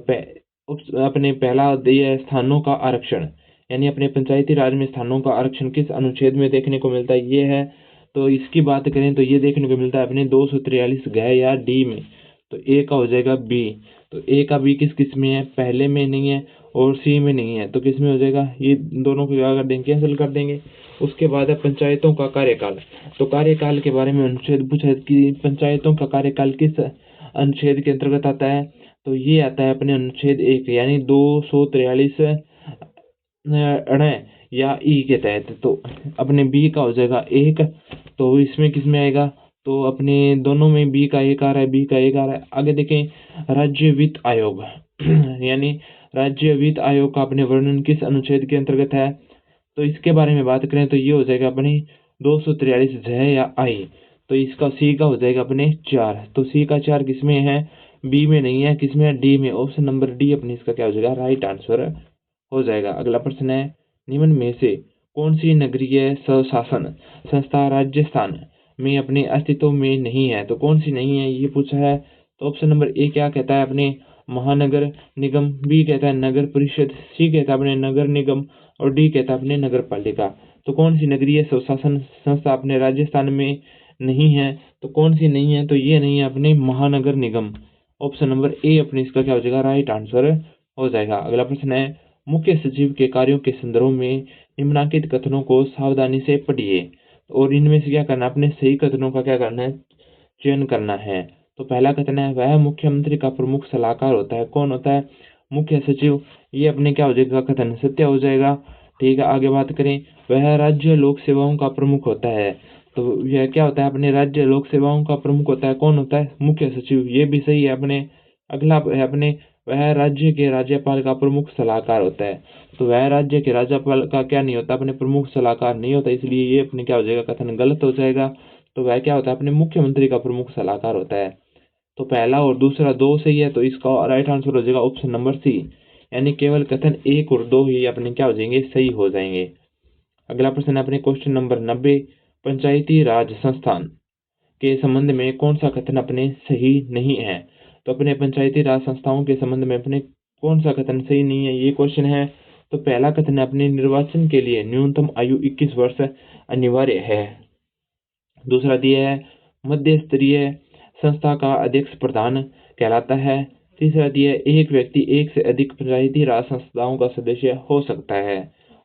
अपने पहला दिया है स्थानों का आरक्षण, यानी अपने पंचायती राज में स्थानों का आरक्षण किस अनुच्छेद में देखने को मिलता है, ये है। तो इसकी बात करें तो ये देखने को मिलता है अपने 243 घ या डी में। तो ए का हो जाएगा बी। तो ए का बी किस किस में है, पहले में नहीं है और सी में नहीं है, तो किस में हो जाएगा, ये दोनों को क्या कर देंगे, कैंसिल कर देंगे। उसके बाद है पंचायतों का कार्यकाल। तो कार्यकाल के बारे में अनुच्छेद पूछा है कि पंचायतों का कार्यकाल किस अनुच्छेद के अंतर्गत आता है। तो ये आता है अपने अनुच्छेद 1 यानी 243 अण या ई के तहत। तो अपने बी का हो जाएगा 1। तो इसमें किस में आएगा, तो अपने दोनों में बी का 1 आ रहा है, बी का 1 आ रहा है। आगे देखें राज्य वित्त आयोग यानी राज्य वित्त आयोग का अपने वर्णन किस अनुच्छेद के अंतर्गत है। तो इसके बारे में बात करें तो ये हो जाएगा अपने 243 झ या आई। तो इसका सी का हो जाएगा अपने 4। तो सी का 4 किसमें है, बी में नहीं है, किसमें है, डी में। ऑप्शन नंबर डी अपने इसका क्या हो जाएगा, राइट आंसर हो जाएगा। अगला प्रश्न है, निम्न में से कौन सी नगरीय स्वशासन संस्था राजस्थान में अपने अस्तित्व में नहीं है। तो कौन सी नहीं है ये पूछा है। तो ऑप्शन नंबर ए क्या कहता है, अपने महानगर निगम, बी कहता है नगर परिषद, सी कहता है अपने नगर निगम, और डी कहता है अपने नगर पालिका। तो कौन सी नगरीय स्वशासन संस्था अपने राजस्थान में नहीं है, तो कौन सी नहीं है, तो ये नहीं है अपने महानगर निगम। ऑप्शन नंबर ए अपने इसका क्या हो जाएगा, राइट आंसर हो जाएगा। अगला प्रश्न है, मुख्य सचिव के कार्यों के संदर्भ में निम्नलिखित कथनों को सावधानी से पढ़िए और इनमें से क्या करना है, अपने सही कथनों का क्या करना है, चयन करना है। तो पहला कथन है, वह मुख्यमंत्री का प्रमुख सलाहकार होता है। कौन होता है, मुख्य सचिव। ये अपने क्या हो जाएगा, कथन सत्य हो जाएगा। ठीक है, आगे बात करें, वह राज्य लोक सेवाओं का प्रमुख होता है। तो यह क्या होता है, अपने राज्य लोक सेवाओं का प्रमुख होता है। कौन होता है, मुख्य सचिव। ये भी सही है अपने। अगला है अपने, वह राज्य के राज्यपाल का प्रमुख सलाहकार होता है। तो वह राज्य के राज्यपाल का क्या नहीं होता, अपने प्रमुख सलाहकार नहीं होता, इसलिए ये अपने क्या हो जाएगा, कथन गलत हो जाएगा। तो वह क्या होता है, अपने मुख्यमंत्री का प्रमुख सलाहकार होता है। तो पहला और दूसरा दो सही है, तो इसका राइट आंसर हो जाएगा ऑप्शन नंबर सी, यानी केवल कथन 1 और 2 ही अपने क्या हो जाएंगे, सही हो जाएंगे। अगला प्रश्न है अपने क्वेश्चन नंबर 90, पंचायती राज संस्थान के संबंध में कौन सा कथन अपने सही नहीं है। तो अपने पंचायती राज संस्थाओं के संबंध में अपने कौन सा कथन सही नहीं है, ये क्वेश्चन है। तो पहला कथन है, अपने निर्वाचन के लिए न्यूनतम आयु 21 वर्ष अनिवार्य है। दूसरा दिया है, मध्य स्तरीय संस्था का अध्यक्ष प्रधान कहलाता है। तीसरा दिया है, एक व्यक्ति एक से अधिक पंचायती राज संस्थाओं का सदस्य हो सकता है।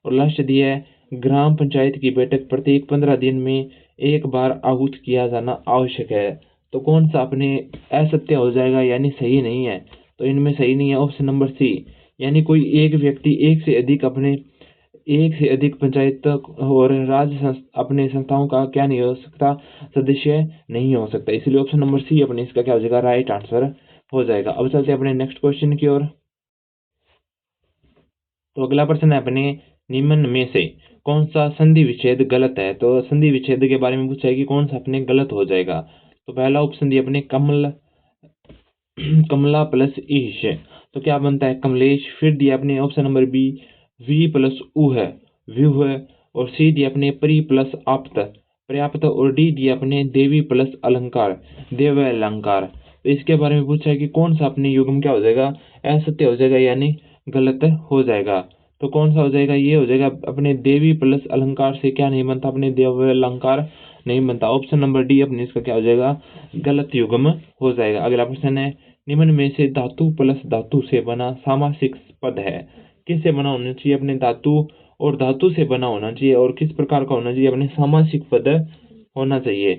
और लास्ट दिया है, ग्राम पंचायत की बैठक प्रत्येक 15 दिन में एक बार आहूत किया जाना आवश्यक है। तो कौन सा अपने असत्य हो जाएगा यानी सही नहीं है। तो इनमें सही नहीं है ऑप्शन नंबर सी, यानी कोई एक व्यक्ति एक से अधिक पंचायत और राज्य अपने संस्थाओं का क्या नहीं हो सकता, सदस्य नहीं हो सकता। इसलिए ऑप्शन नंबर सी अपने इसका क्या हो जाएगा, राइट आंसर हो जाएगा। अब चलते हैं अपने नेक्स्ट क्वेश्चन की ओर। तो अगला प्रश्न है अपने, निम्न में से कौन सा संधि विच्छेद गलत है। तो संधि विच्छेद के बारे में पूछा है कि कौन सा अपने गलत हो जाएगा। तो पहला ऑप्शन दिया अपने कमला प्लस ईश, तो क्या बनता है कमलेश। फिर दिया अपने option number B, V plus उ है, व्यू है। और सी दिया अपने परि प्लस आप्त, पर्याप्त। और डी दिया अपने देवी प्लस अलंकार, देव अलंकार। तो इसके बारे में पूछा है कि कौन सा अपने युग्म क्या हो जाएगा, असत्य हो जाएगा यानी गलत हो जाएगा। तो कौन सा हो जाएगा, ये हो जाएगा अपने देवी प्लस अलंकार से क्या नहीं बनता, अपने देव अलंकार नहीं बनता। ऑप्शन नंबर डी अपने इसका क्या हो जाएगा, गलत युग्म हो जाएगा। अगला प्रश्न है, निम्न में से धातु प्लस धातु से बना सामासिक पद है, किससे बना होना चाहिए, अपने धातु और धातु से बना होना चाहिए और किस प्रकार का होना चाहिए, अपने सामासिक पद होना चाहिए।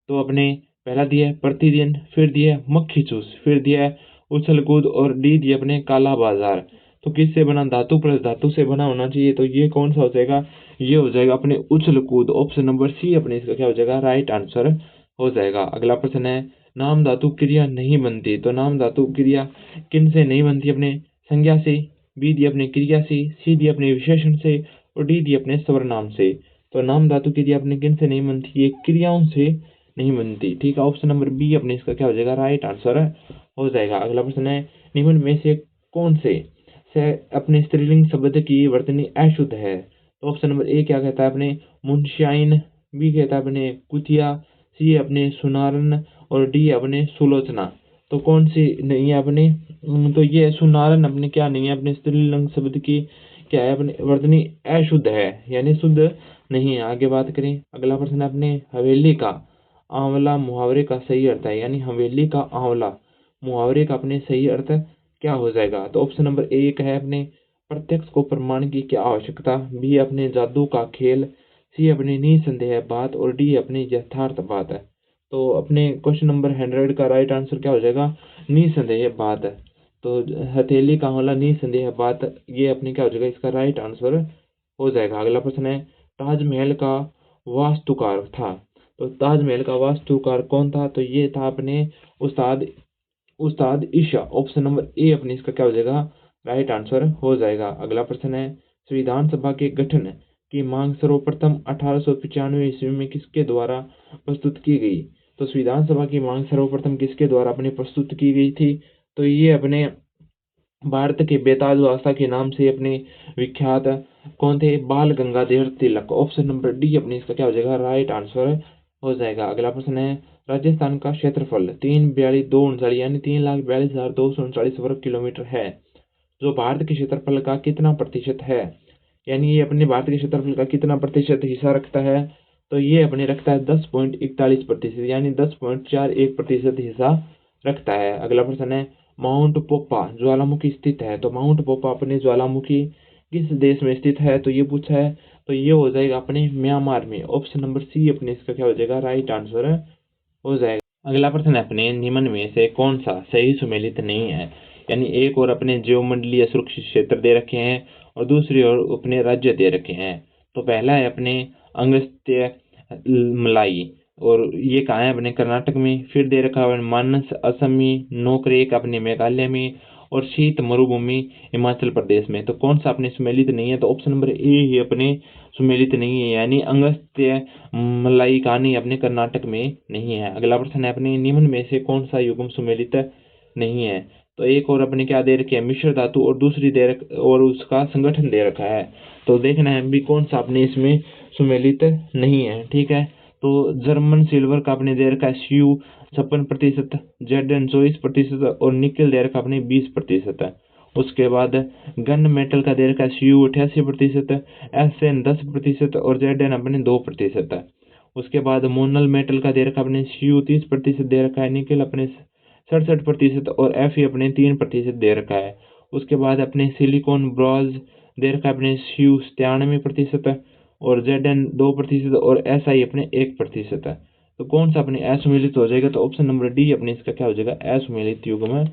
तो अपने पहला दिया है प्रतिदिन, फिर दिया है मक्खी चूस, फिर दिया है उछल कूद और डी दिया अपने काला बाजार। तो किससे बना, धातु प्लस धातु से बना होना चाहिए। तो ये कौन सा हो जाएगा, ये हो जाएगा अपने उछल कूद। ऑप्शन नंबर सी अपने इसका क्या हो जाएगा, राइट आंसर हो जाएगा। अगला प्रश्न है, नाम धातु क्रिया नहीं बनती। तो नाम धातु क्रिया किन से नहीं बनती, अपने संज्ञा से, बी दी अपने क्रिया से, सी दी अपने विशेषण से और डी दी अपने सर्वनाम से। तो नाम धातु क्रिया अपने किन से नहीं बनती, ये क्रियाओं से नहीं बनती। ठीक है, ऑप्शन नंबर बी अपने इसका क्या हो जाएगा, राइट आंसर हो जाएगा। अगला प्रश्न है, निम्न में से कौन से अपने स्त्रीलिंग शब्द की वर्तनी अशुद्ध है। तो ऑप्शन नंबर ए क्या कहता है, अपने मुंशियाइन, बी कहता है अपने कुतिया, सी अपने सुनारन और डी अपने सुलोचना। तो कौन सी नहीं है अपने, तो ये सुनारन अपने क्या नहीं है, अपने स्त्रीलिंग शब्द की क्या है, अपने वर्तनी अशुद्ध है यानी शुद्ध नहीं है। आगे बात करें, अगला प्रश्न है अपने, हवेली का आंवला मुहावरे का सही अर्थ है, यानी हवेली का आंवला मुहावरे का अपने सही अर्थ क्या हो जाएगा। तो ऑप्शन नंबर एक है अपने, प्रत्यक्ष को प्रमाण की क्या आवश्यकता, बी अपने जादू का खेल, सी अपने निसंदेह बात और डी अपनी यथार्थ बात है। तो अपने क्वेश्चन नंबर 100 का राइट आंसर क्या हो जाएगा, निसंदेह बात है। तो हथेली का हमला निसंदेह बात, ये अपने क्या हो जाएगा, इसका राइट आंसर हो जाएगा। अगला प्रश्न है, ताजमहल का वास्तुकार था। तो ताजमहल का वास्तुकार कौन था, तो ये था अपने उस्ताद उस्ताद ईशा। ऑप्शन नंबर ए अपने इसका क्या हो जाएगा, राइट आंसर हो जाएगा। अगला प्रश्न है, संविधान सभा के गठन की मांग सर्वप्रथम 1895 ईस्वी में किसके द्वारा प्रस्तुत की गई। तो संविधान सभा की मांग सर्वप्रथम किसके द्वारा अपने प्रस्तुत की गई थी। तो ये अपने भारत के बेताज वास्ता के नाम से अपने विख्यात कौन थे, बाल Gangadhar Tilak. Option number D अपने इसका क्या हो जाएगा, राइट आंसर हो जाएगा। अगला प्रश्न है, राजस्थान का क्षेत्रफल 342 यानी 3,42,239 वर्ग किलोमीटर है, जो भारत के क्षेत्रफल का कितना प्रतिशत है, यानी ये अपने भारत के क्षेत्रफल का कितना प्रतिशत हिस्सा रखता है। तो ये अपने रखता है 10.41%, यानी 10.41% हिस्सा रखता है। अगला प्रश्न है, माउंट पोपा ज्वालामुखी स्थित है। तो माउंट पोपा अपने ज्वालामुखी किस देश में स्थित है, तो ये पूछा है। तो ये हो जाएगा अपने म्यांमार में। ऑप्शन नंबर सी अपने इसका क्या हो जाएगा, राइट आंसर हो जाएगा। अगला प्रश्न है अपने, निम्न में से कौन सा सही सुमेलित नहीं है, यानी एक और अपने जीवमंडलीय सुरक्षित क्षेत्र दे रखे हैं और दूसरी ओर अपने राज्य दे रखे हैं। तो पहला है अपने अंगस्त्य मलाई, और ये कहाँ है, अपने कर्नाटक में। फिर दे रखा है मानस असम में, नोकरेक अपने मेघालय में और शीत मरुभूमि हिमाचल प्रदेश में। तो कौन सा अपने सुमेलित नहीं है, तो ऑप्शन नंबर ए ही अपने सुमेलित नहीं है, यानी अंगस्त्य मलाई कहानी अपने कर्नाटक में नहीं है। अगला प्रश्न है अपने, निम्न में से कौन सा युग्म सुमेलित नहीं है। तो एक और अपने क्या दे रखे हैं, मिश्र धातु, और दूसरी और उसका संगठन दे रखा है। तो देखना है भी कौन सा अपने इसमें सुमेलित नहीं है। ठीक है, तो जर्मन सिल्वर का अपने दे रखा है Cu 56%, Zn 24% और निकल दे रखा अपने 20% है। उसके बाद गन मेटल का दे रखा है Cu 88%, Sn 10% और Zn अपने 2% है। उसके बाद मोनल मेटल का दे रखा अपने Cu 30% दे रखा है, निकल अपने 67% और Fe अपने 3% दे रखा है। उसके बाद अपने सिलिकॉन ब्रॉन्ज दे रखा है अपने Cu 93% और Zn 2% और Si अपने 1% है। तो कौन सा अपने असुमेलित हो जाएगा, तो ऑप्शन नंबर डी अपने इसका क्या हो जाएगा, असुमेलित युग्म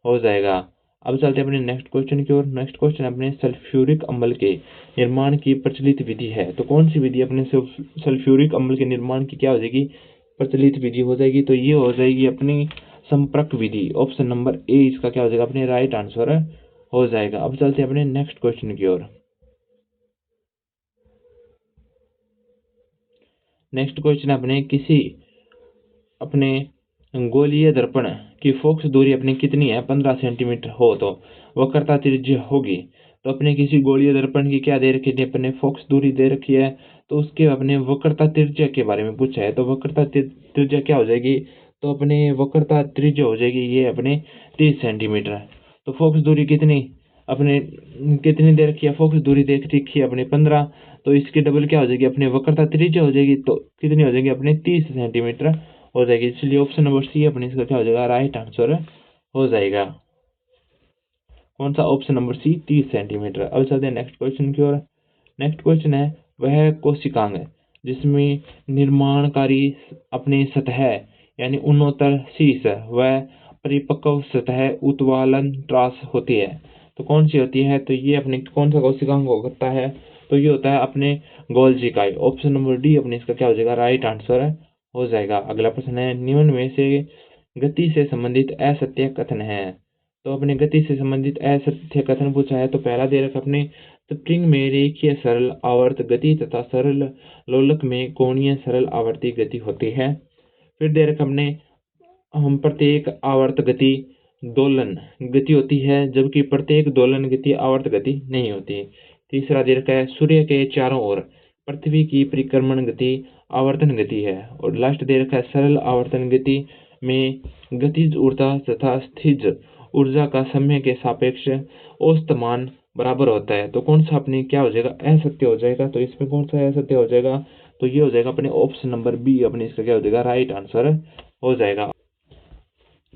हो जाएगा। अब चलते हैं अपने नेक्स्ट क्वेश्चन की ओर। नेक्स्ट क्वेश्चन अपने सल्फ्यूरिक अम्ल के निर्माण की प्रचलित विधि है। तो कौन सी विधि अपने सल्फ्यूरिक अम्ल के निर्माण की क्या हो जाएगी, प्रचलित विधि हो जाएगी, तो ये हो जाएगी अपनी संपर्क विधि। ऑप्शन नंबर ए इसका क्या हो जाएगा, अपने राइट आंसर हो जाएगा। अब चलते हैं अपने नेक्स्ट क्वेश्चन की ओर। नेक्स्ट क्वेश्चन अपने किसी अपने गोलीय दर्पण की फोकस दूरी अपनी कितनी है, 15 सेंटीमीटर हो तो वक्रता त्रिज्या होगी। तो अपने किसी गोलीय दर्पण की क्या दे रखी है, अपने फोकस दूरी दे रखी है, तो उसके अपने वक्रता त्रिज्या के बारे में पूछा है। तो वक्रता त्रिज्या क्या हो जाएगी, तो अपने वक्रता त्रिज्या हो जाएगी ये अपने 30 सेंटीमीटर। तो फोकस दूरी कितनी अपने कितनी दे रखी है, फोकस दूरी देख रखी है अपने 15, तो इसकी डबल क्या हो जाएगी, अपने वक्रता त्रिज्या हो जाएगी, तो कितनी हो जाएगी अपने 30 सेंटीमीटर हो जाएगी। इसलिए ऑप्शन नंबर सी अपने इसका क्या हो जाएगा, राइट आंसर हो जाएगा। कौन सा, ऑप्शन नंबर सी 30 सेंटीमीटर। अब चलते हैं नेक्स्ट क्वेश्चन की ओर। नेक्स्ट क्वेश्चन है वह कोशिकांग जिसमें निर्माणकारी अपनी सतह यानी उन्नोत्तर शीर्ष व परिपक्व सतह उत्वालन त्रास होती है। तो कौन सी होती है, तो ये अपने कौन सा कोशिकांग होता है, तो ये होता है अपने गोल्जी इकाई। ऑप्शन नंबर डी अपने इसका क्या हो जाएगा, राइट आंसर हो जाएगा। अगला प्रश्न है निम्न में से गति से संबंधित असत्य कथन है। तो अपने गति से संबंधित असत्य कथन पूछा है। तो पहला दे रखा अपने स्प्रिंग में रेखीय सरल आवर्त गति तथा सरल लोलक में कोणीय सरल आवर्ती गति होती है। फिर दे रखा हमने हम प्रत्येक आवर्त गति दोलन गति होती है, जबकि प्रत्येक दोलन गति आवर्त गति नहीं होती। तीसरा दे रखा है सूर्य के चारों ओर पृथ्वी की परिक्रमण गति आवर्तन गति है। और लास्ट दे रखा है सरल आवर्तन गति में गतिज ऊर्जा तथा स्थिज ऊर्जा का समय के सापेक्ष औसत मान बराबर होता है। तो कौन सा अपने क्या हो जाएगा, असत्य हो जाएगा। तो इसमें कौन सा असत्य हो जाएगा, तो ये हो जाएगा अपने ऑप्शन नंबर बी अपने इसका क्या हो जाएगा, राइट आंसर हो जाएगा।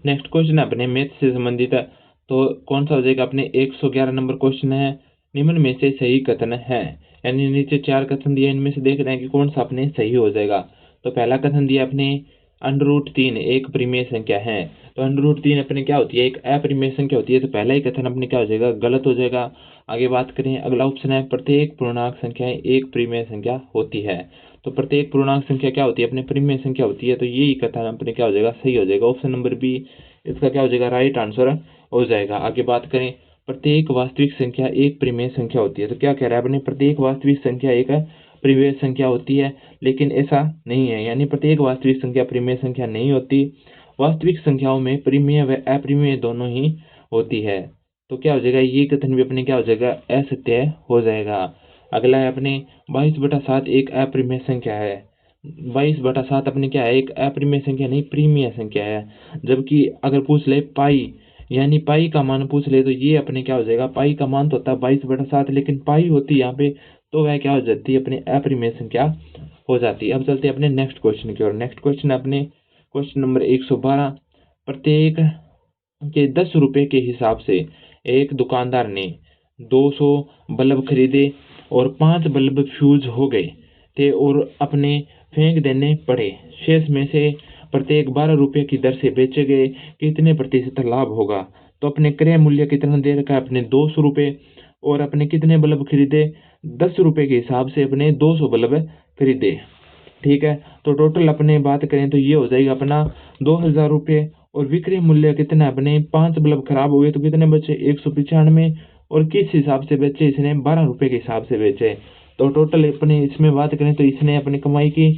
नेक्स्ट क्वेश्चन है अपने मैथ से संबंधित है। तो कौन सा हो जाएगा, अपने 111 नंबर क्वेश्चन है निम्न में से सही कथन है, यानी नीचे 4 कथन दिए, इनमें से देख रहे हैं कि कौन सा अपने सही हो जाएगा। तो पहला कथन दिया अपने √3 एक परिमेय संख्या है। तो √3 अपने क्या होती है, एक अपरिमेय संख्या होती है। तो पहला ही कथन अपने क्या हो जाएगा, गलत हो जाएगा। आगे बात करें, अगला ऑप्शन है प्रत्येक पूर्णांक संख्याएं एक परिमेय संख्या होती है। तो प्रत्येक पूर्णांक संख्या क्या होती है, अपने परिमेय संख्या होती है। तो यही कथन अपने क्या हो जाएगा, सही हो जाएगा। ऑप्शन नंबर बी इसका क्या हो जाएगा, राइट आंसर हो जाएगा। आगे बात करें, प्रत्येक वास्तविक संख्या एक परिमेय संख्या होती है। तो क्या कह रहा है अपने, प्रत्येक वास्तविक संख्या एक परिमेय संख्या होती है, लेकिन ऐसा नहीं है, यानी प्रत्येक वास्तविक संख्या परिमेय संख्या नहीं होती। वास्तविक संख्याओं में परिमेय व अपरिमेय दोनों ही होती है। तो क्या हो जाएगा, ये कथन भी अपने क्या हो जाएगा, असत्य हो जाएगा। अगला है अपने 22/7 एक अपरिमेय संख्या है। 22/7 अपने क्या है, एक अपरिमेय संख्या नहीं, परिमेय संख्या है। जबकि अगर पूछ ले पाई, यानी पाई का मान पूछ ले, तो ये अपने क्या हो जाएगा, पाई का मान तो होता है 22/7, लेकिन पाई होती है यहाँ पे, तो वह क्या हो जाती है, अपने अपरिमेय संख्या हो जाती है। अब चलते हैं अपने नेक्स्ट क्वेश्चन की ओर। नेक्स्ट क्वेश्चन अपने क्वेश्चन नंबर 112, प्रत्येक के 10 रुपए के हिसाब से एक दुकानदार ने 200 बल्ब खरीदे और 5 बल्ब फ्यूज हो गए थे और अपने फेंक देने पड़े। शेष में से प्रत्येक 12 रुपए की दर से बेचे गए, कितने प्रतिशत लाभ होगा। तो अपने क्रय मूल्य कितना दे रखा है, अपने 200 रुपए, और अपने कितने बल्ब खरीदे, 10 रुपए के हिसाब से अपने 200 बल्ब खरीदे। ठीक है, तो टोटल अपने बात करें तो ये हो जाएगा अपना 2000 रुपये, और विक्रय मूल्य कितना है, अपने 5 बल्ब खराब हो गए तो कितने बचे, 195, और किस हिसाब से बेचे, इसने 12 रुपए के हिसाब से बेचे। तो टोटल अपने इसमें बात करें तो इसने अपनी कमाई की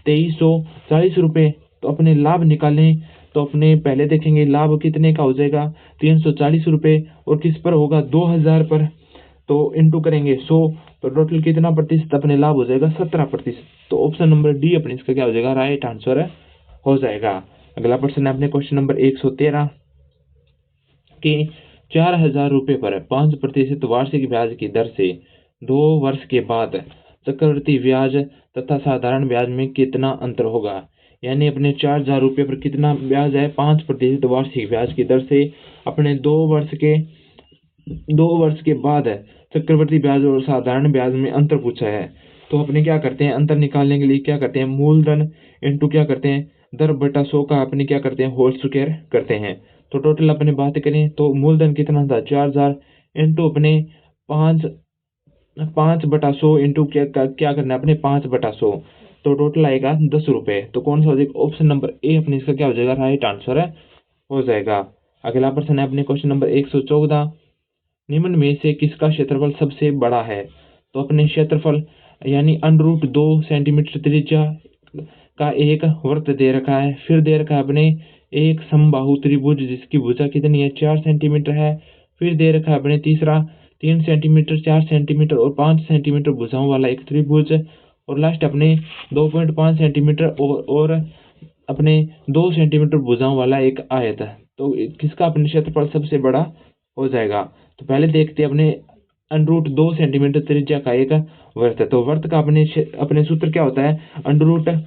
2340 रुपये। तो अपने लाभ निकालें, तो अपने पहले देखेंगे लाभ कितने का हो जाएगा, 340 रुपये, और किस पर होगा, 2000 पर। तो इंटू करेंगे 100, तो टोटल कितना प्रतिशत अपने लाभ हो जाएगा, 17%। तो ऑप्शन नंबर डी अपने इसका क्या हो जाएगा, राइट आंसर हो जाएगा। अगला प्रश्न है अपने क्वेश्चन नंबर 113 कि 4000 रुपये पर 5% वार्षिक ब्याज की दर से 2 वर्ष के बाद चक्रवृद्धि ब्याज तथा साधारण ब्याज में कितना अंतर होगा। यानी अपने 4000 रुपये पर कितना ब्याज है, 5% वार्षिक ब्याज की दर से अपने 2 वर्ष के बाद चक्रवृद्धि ब्याज और साधारण ब्याज में अंतर पूछा है। तो अपने क्या करते हैं, अंतर निकालने के लिए क्या करते हैं, मूलधन इंटू क्या करते हैं, 10/100 का अपने क्या करते हैं, होल स्क्वायर करते हैं। तो टोटल अपने बात करें तो मूलधन कितना था, 4000 इंटू अपने 5/100 इंटू क्या करना है अपने 5/100, तो टोटल आएगा 10 रुपये। तो कौन सा हो जाएगा, ऑप्शन नंबर ए अपने इसका क्या हो जाएगा, राइट आंसर हो जाएगा। अगला प्रश्न है अपने क्वेश्चन नंबर 114, निम्न में से किसका क्षेत्रफल सबसे बड़ा है। तो अपने क्षेत्रफल यानी √2 सेंटीमीटर त्रिज्या का एक वृत्त दे रखा है, फिर दे रखा है अपने एक समबाहु त्रिभुज जिसकी भुजा कितनी है, 4 सेंटीमीटर है। फिर दे रखा है अपने तीसरा 3 सेंटीमीटर, 4 सेंटीमीटर और 5 सेंटीमीटर भुजाओं वाला एक त्रिभुज, और लास्ट अपने 2.5 सेंटीमीटर और अपने 2 सेंटीमीटर भुजाओं वाला एक आयत है। तो किसका अपने क्षेत्रफल सबसे बड़ा हो जाएगा। तो पहले देखते हैं अपने √2 सेंटीमीटर त्रिज्या का एक वृत्त है। तो वृत्त का अपने सूत्र क्या होता है, अंडर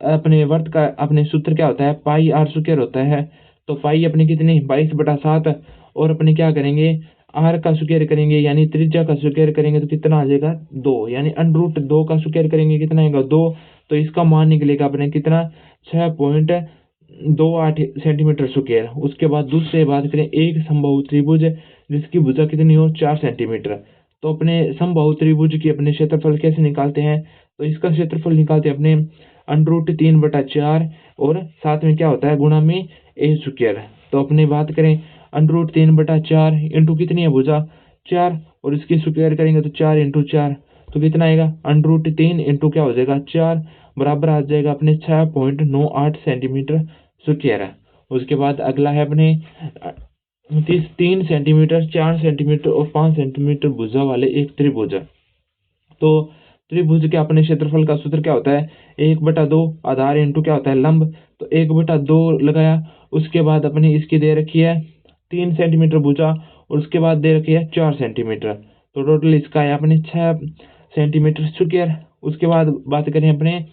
अपने वर्त का अपने सूत्र क्या होता है, पाई आर स्क्वायर होता है। तो पाई अपनी कितनी 22/7, और अपने क्या करेंगे, आर का स्क्वायर करेंगे यानी त्रिज्या का स्क्वायर करेंगे तो कितना आ जाएगा 2, यानी √2 का स्क्वायर करेंगे कितना आएगा 2। तो इसका मान निकलेगा अपने कितना 6.28 सेंटीमीटर स्क्वायर। उसके बाद दूसरे बात करें एक समबाहु त्रिभुज जिसकी भुजा कितनी हो 4 सेंटीमीटर। तो अपने समबाहु त्रिभुज की अपने क्षेत्रफल कैसे निकालते हैं, तो इसका क्षेत्रफल निकालते हैं अपने √3/4 और साथ में क्या होता है गुणा में ए स्क्वायर। तो अपने बात करें √3/4 इंटू कितनी है भुजा 4, और इसकी स्क्वायर करेंगे तो 4 इंटू 4 तो कितना आएगा, √3 इंटू क्या हो जाएगा 4 बराबर आ जाएगा अपने 6.98 सेंटीमीटर स्क्वायर। उसके बाद अगला है अपने 3 सेंटीमीटर, 4 सेंटीमीटर और 5 सेंटीमीटर भुजा वाले एक त्रिभुज। तो त्रिभुज के अपने क्षेत्रफल का सूत्र क्या होता है, 1/2 आधार इंटू क्या होता है लंब। तो 1/2 लगाया, उसके बाद अपनी इसकी दे रखी है 3 सेंटीमीटर भुजा, और उसके बाद दे रखी है 4 सेंटीमीटर। तो टोटल इसका है अपने 6 सेंटीमीटर स्क्वायर। उसके बाद बात करें अपने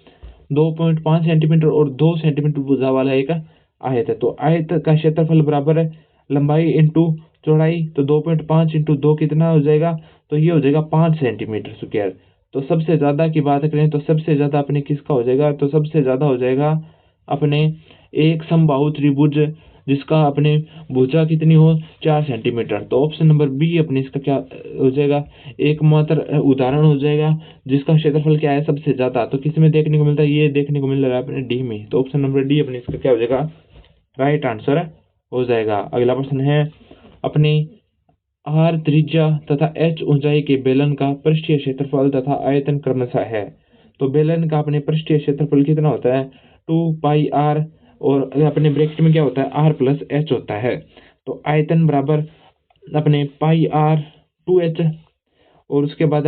2.5 सेंटीमीटर और 2 सेंटीमीटर भुजा वाला एक आयत है। तो आयत का क्षेत्रफल बराबर है लंबाई इंटू चौड़ाई। तो 2.5 इंटू 2 कितना हो जाएगा, तो ये हो जाएगा 5 सेंटीमीटर स्क्वायर। तो सबसे ज़्यादा की बात करें तो सबसे ज़्यादा अपने किसका हो जाएगा, तो सबसे ज़्यादा हो जाएगा अपने एक समबाहु त्रिभुज जिसका अपने भुजा कितनी हो 4 सेंटीमीटर। तो ऑप्शन नंबर बी अपने इसका क्या हो जाएगा, एकमात्र उदाहरण हो जाएगा जिसका क्षेत्रफल क्या है सबसे ज़्यादा। तो किस में देखने को मिलता है, ये देखने को मिल रहा है अपने डी में। तो ऑप्शन नंबर डी अपने इसका क्या हो जाएगा, राइट आंसर हो जाएगा। अगला प्रश्न है अपनी आर त्रिज्या तथा एच ऊंचाई के बेलन का पृष्ठीय क्षेत्रफल तथा आयतन क्रमशः है। तो बेलन का अपने पृष्ठीय क्षेत्रफल कितना होता है 2πr, और अपने ब्रैकेट में क्या होता है r+h होता है। तो आयतन बराबर अपने πr/2h, और उसके बाद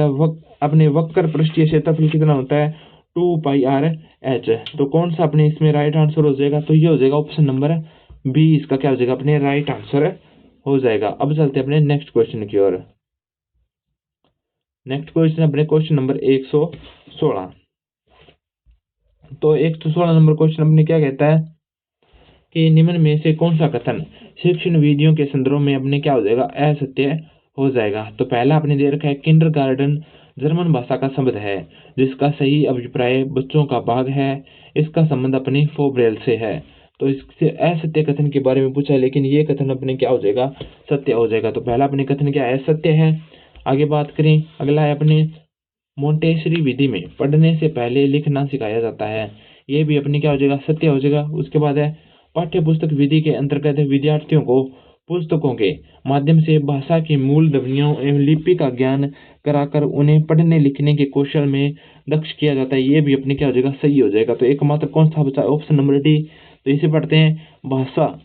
अपने वक्र पृष्ठीय क्षेत्रफल कितना होता है 2πr/h। तो कौन सा अपने इसमें राइट आंसर हो जाएगा, तो ये हो जाएगा ऑप्शन नंबर बी, इसका क्या हो जाएगा अपने राइट आंसर हो जाएगा। अब चलते हैं अपने नेक्स्ट क्वेश्चन की ओर। नेक्स्ट क्वेश्चन अपने क्वेश्चन नंबर 116। तो 116 नंबर क्वेश्चन अपने क्या कहता है कि निम्न में से कौन सा कथन शिक्षण विधियों के संदर्भ में अपने क्या हो जाएगा असत्य हो जाएगा। तो पहला आपने दे रखा है किंडरगार्टन जर्मन भाषा का शब्द है जिसका सही अभिप्राय बच्चों का भाग है, इसका संबंध अपनी फोब्रेल से है। तो इससे असत्य कथन के बारे में पूछा है, लेकिन ये कथन अपने क्या हो जाएगा सत्य हो जाएगा। तो पहला अपने कथन क्या है सत्य है। आगे बात करें, अगला है अपने मोंटेसरी विधि में पढ़ने से पहले लिखना सिखाया जाता है, ये भी अपने क्या हो जाएगा सत्य हो जाएगा। उसके बाद है पाठ्य पुस्तक विधि के अंतर्गत विद्यार्थियों को पुस्तकों के माध्यम से भाषा की मूल ध्वनियों एवं लिपि का ज्ञान कराकर उन्हें पढ़ने लिखने के कौशल में दक्ष किया जाता है, ये भी अपने क्या हो जाएगा सही हो जाएगा। तो एकमात्र कौन सा बचा ऑप्शन नंबर डी। तो इसे पढ़ते हैं भाषा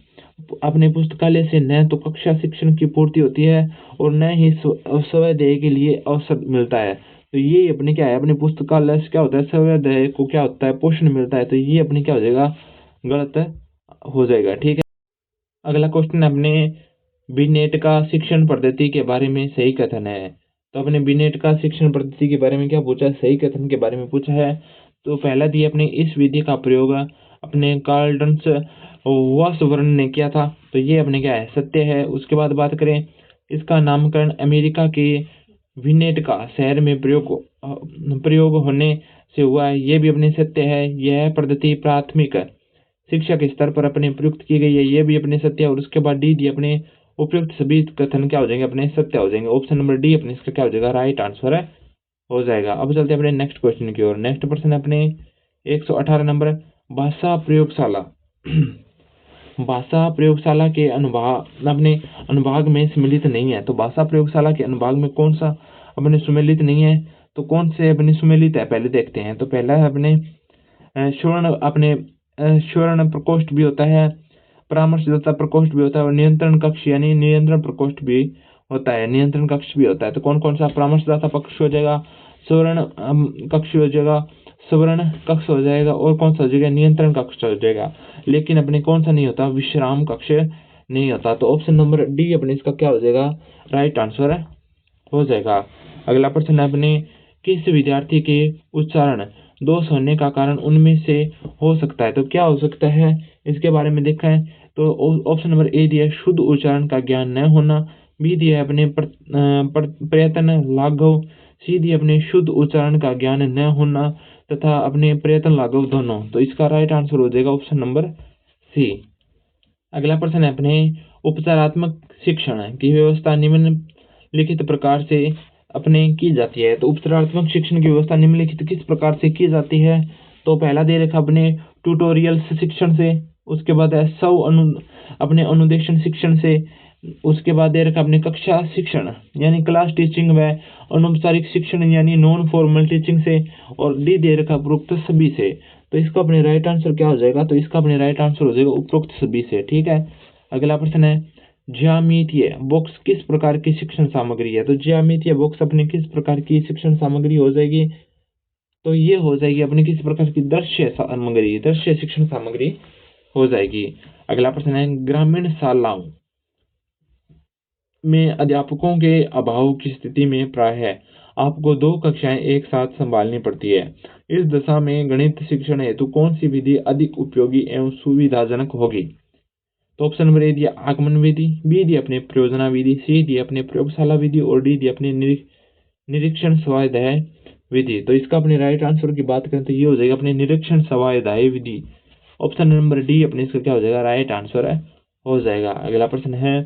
अपने पुस्तकालय से न तो कक्षा शिक्षण की पूर्ति होती है और न ही स्वाध्याय के लिए अवसर मिलता है। तो ये अपने क्या है अपने पुस्तकालय से क्या होता है स्वाध्याय को क्या होता है पोषण मिलता है। तो ये अपने क्या हो जाएगा गलत हो जाएगा, ठीक है। अगला क्वेश्चन अपने बीनेट का शिक्षण पद्धति के बारे में सही कथन है। तो अपने बीनेट का शिक्षण पद्धति के बारे में क्या पूछा है, सही कथन के बारे में पूछा है। तो पहला दिया अपने इस विधि का प्रयोग अपने कार्लडन्स वासवर्ण ने किया था, तो ये अपने क्या है सत्य है। उसके बाद बात करें इसका नामकरण अमेरिका के विनेट का शहर में प्रयोग होने से हुआ है, ये भी अपने सत्य है। यह पद्धति प्राथमिक शिक्षा के स्तर पर अपने प्रयुक्त की गई है, ये भी अपने सत्य है। और उसके बाद डी अपने उपयुक्त सभी कथन क्या हो जाएंगे, अपने सत्य हो जाएंगे। ऑप्शन नंबर डी अपने इसका क्या हो जाएगा, राइट आंसर है, हो जाएगा। अब चलते हैं अपने नेक्स्ट क्वेश्चन की ओर। नेक्स्ट प्रश्न है अपने 118 नंबर, भाषा प्रयोगशाला। भाषा प्रयोगशाला के अपने अनुभाग में सम्मिलित नहीं है। तो भाषा प्रयोगशाला के अनुभाग में कौन सा अपने सम्मिलित नहीं है, तो कौन से अपने सम्मिलित है, पहले देखते हैं। तो पहला है अपने स्वर्ण प्रकोष्ठ भी होता है, परामर्शदाता प्रकोष्ठ भी होता है, और नियंत्रण कक्ष यानी नियंत्रण प्रकोष्ठ भी होता है, नियंत्रण कक्ष भी होता है। तो कौन कौन सा, परामर्शदाता पक्ष हो जाएगा, स्वर्ण कक्ष हो जाएगा, स्वर्ण कक्ष हो जाएगा, और कौन सा हो जाएगा, नियंत्रण कक्ष हो जाएगा। लेकिन अपने कौन सा नहीं होता, विश्राम कक्ष नहीं होता। तो ऑप्शन नंबर डी अपने इसका क्या हो जाएगा, राइट आंसर हो जाएगा। अगला प्रश्न है अपने, किस विद्यार्थी के उच्चारण दोष होने का कारण उनमें से हो सकता है। तो क्या हो सकता है, इसके बारे में देखा है। तो ऑप्शन नंबर ए दिया है, शुद्ध उच्चारण का ज्ञान न होना। बी दिया है अपने प्रयत्न लाघव। सी दिया अपने शुद्ध उच्चारण का ज्ञान न होना तथा अपने प्रयत्न लाघव दोनों। तो इसका राइट आंसर हो जाएगा ऑप्शन नंबर सी। अगला प्रश्न है अपने, उपचारात्मक शिक्षण की व्यवस्था निम्नलिखित प्रकार से अपने की जाती है। तो उपचारात्मक शिक्षण की व्यवस्था निम्नलिखित किस प्रकार से की जाती है। तो पहला दे रखा अपने ट्यूटोरियल शिक्षण से, उसके बाद है अपने अनुदेशन शिक्षण से, उसके बाद दे रखा अपने कक्षा शिक्षण यानी क्लास टीचिंग व अनौपचारिक शिक्षण यानी नॉन फॉर्मल टीचिंग से, और डी दे रखा उपरोक्त सभी से। तो इसका अपने राइट आंसर क्या हो जाएगा, तो इसका अपने राइट आंसर हो जाएगा उपरोक्त सभी से। ठीक है। अगला प्रश्न है, ज्यामितीय बॉक्स किस प्रकार की शिक्षण सामग्री है। तो ज्यामितीय बॉक्स अपने किस प्रकार की शिक्षण सामग्री हो जाएगी, तो ये हो जाएगी अपने किस प्रकार की दृश्य सामग्री, दृश्य शिक्षण सामग्री हो जाएगी। अगला प्रश्न है, ग्रामीण शालाओं में अध्यापकों के अभाव की स्थिति में प्रायः आपको 2 कक्षाएं एक साथ संभालनी पड़ती है। इस दशा में गणित शिक्षण हेतु कौन सी विधि अधिक उपयोगी एवं सुविधाजनक होगी। तो ऑप्शन नंबर ए दिया आगमन विधि, बी दिया अपने प्रयोजना विधि, सी दिया अपने प्रयोगशाला विधि, और डी दिया अपने निरीक्षण स्वाध्याय विधि। तो इसका अपने राइट आंसर की बात करें तो ये हो जाएगा अपने निरीक्षण स्वाध्याय विधि। ऑप्शन नंबर डी अपने इसका क्या हो जाएगा, राइट आंसर हो जाएगा। अगला प्रश्न है,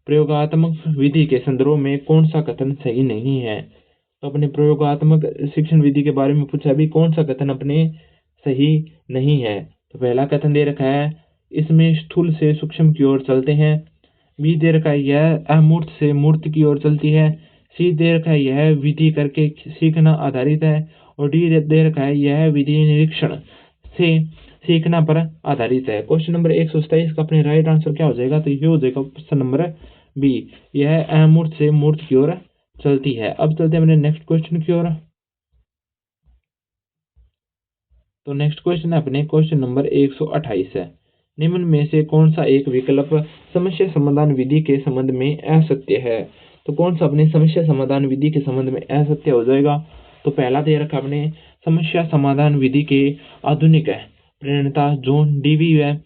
प्रयोगात्मक विधि के संदर्भ में कौन सा कथन सही नहीं है। तो अपने प्रयोगात्मक शिक्षण विधि के बारे में पूछा भी, कौन सा कथन अपने सही नहीं है। तो पहला कथन दे रखा है, इसमें स्थूल से सूक्ष्म की ओर चलते हैं। बी दे रखा है, यह अमूर्त से मूर्त की ओर चलती है। सी दे रखा है, यह विधि करके सीखना आधारित है। और डी दे रखा है, यह विधि निरीक्षण से सीखना पर आधारित है। क्वेश्चन नंबर 127 का अपने राइट आंसर क्या हो जाएगा, तो ये हो जाएगा ऑप्शन नंबर बी, यह अमूर्त से मूर्त की ओर चलती है। अब चलते हैं अपने नेक्स्ट क्वेश्चन की ओर। तो नेक्स्ट क्वेश्चन है अपने क्वेश्चन नंबर 128 है, निम्न में से कौन सा एक विकल्प समस्या समाधान विधि के संबंध में असत्य है। तो कौन सा अपने समस्या समाधान विधि के संबंध में असत्य हो जाएगा। तो पहला दे रखा अपने, समस्या समाधान विधि के आधुनिक प्रणेता जॉन डीवी व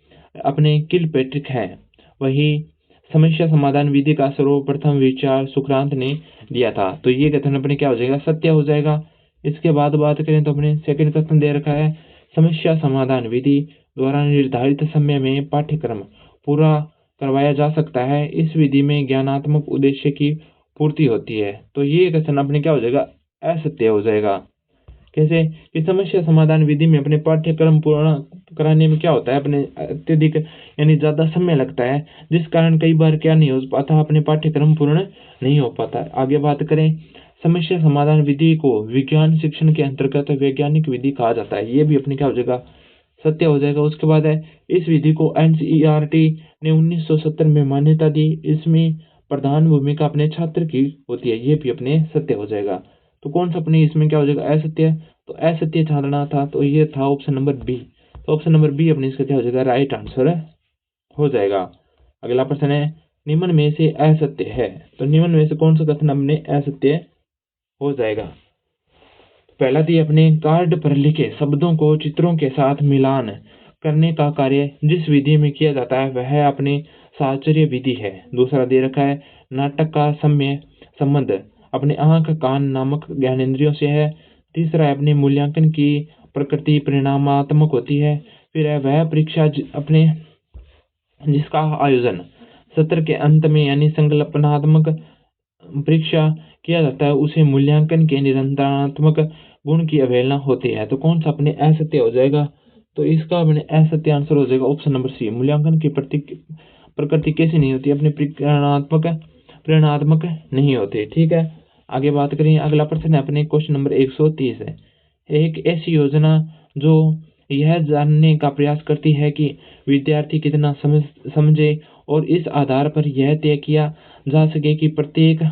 अपने किलपैट्रिक है। वही समस्या समाधान विधि का सर्वप्रथम विचार सुकरात ने दिया था। तो ये कथन अपने क्या हो जाएगा, सत्य हो जाएगा। इसके बाद बात करें तो अपने सेकंड कथन दे रखा है, समस्या समाधान विधि द्वारा निर्धारित समय में पाठ्यक्रम पूरा करवाया जा सकता है। इस विधि में ज्ञानात्मक उद्देश्य की पूर्ति होती है। तो ये कथन अपने क्या हो जाएगा, असत्य हो जाएगा। कैसे कि समस्या समाधान विधि में अपने पाठ्यक्रम पूर्ण कराने में क्या होता है, अपने अत्यधिक यानी ज्यादा समय लगता है, जिस कारण कई बार क्या नहीं हो पाता, अपने पाठ्यक्रम पूर्ण नहीं हो पाता। आगे बात करें, समस्या समाधान विधि को विज्ञान शिक्षण के अंतर्गत वैज्ञानिक विधि कहा जाता है। ये भी अपने क्या हो जाएगा, सत्य हो जाएगा। उसके बाद है, इस विधि को एनसीईआरटी ने 1970 में मान्यता दी। इसमें प्रधान भूमिका अपने छात्र की होती है। ये भी अपने सत्य हो जाएगा। तो कौन सा अपने इसमें क्या हो जाएगा, असत्य। तो असत्य छाड़ना था, तो ये था ऑप्शन नंबर बी। तो ऑप्शन नंबर बी अपने इसका क्या हो जाएगा, राइट आंसर हो जाएगा। अगला प्रश्न है, निम्न में से असत्य है। तो निम्न में से कौन सा कथन अपने असत्य हो जाएगा। पहला थी, अपने कार्ड पर लिखे शब्दों को चित्रों के साथ मिलान करने का कार्य जिस विधि में किया जाता है वह अपनी साहचर्य विधि है। दूसरा दे रखा है, नाटक का सम्य संबंध अपने आंख कान नामक ज्ञानेंद्रियों से है। तीसरा है अपने मूल्यांकन की प्रकृति परिणामात्मक होती है। फिर है वह परीक्षा अपने जिसका आयोजन सत्र के अंत में यानी संकल्पनात्मक परीक्षा किया जाता है उसे मूल्यांकन के निरंतरात्मक गुण की अवहेलना होती है। तो कौन सा अपने असत्य हो जाएगा? तो इसका अपने असत्य आंसर हो जाएगा ऑप्शन नंबर सी। मूल्यांकन की प्रकृति कैसी नहीं होती? अपने प्रेरणात्मक नहीं होती। ठीक है, आगे बात करें। अगला प्रश्न है अपने क्वेश्चन नंबर 130 है। एक ऐसी योजना जो यह जानने का प्रयास करती है कि विद्यार्थी कितना समझे और इस आधार पर यह तय किया जा सके कि प्रत्येक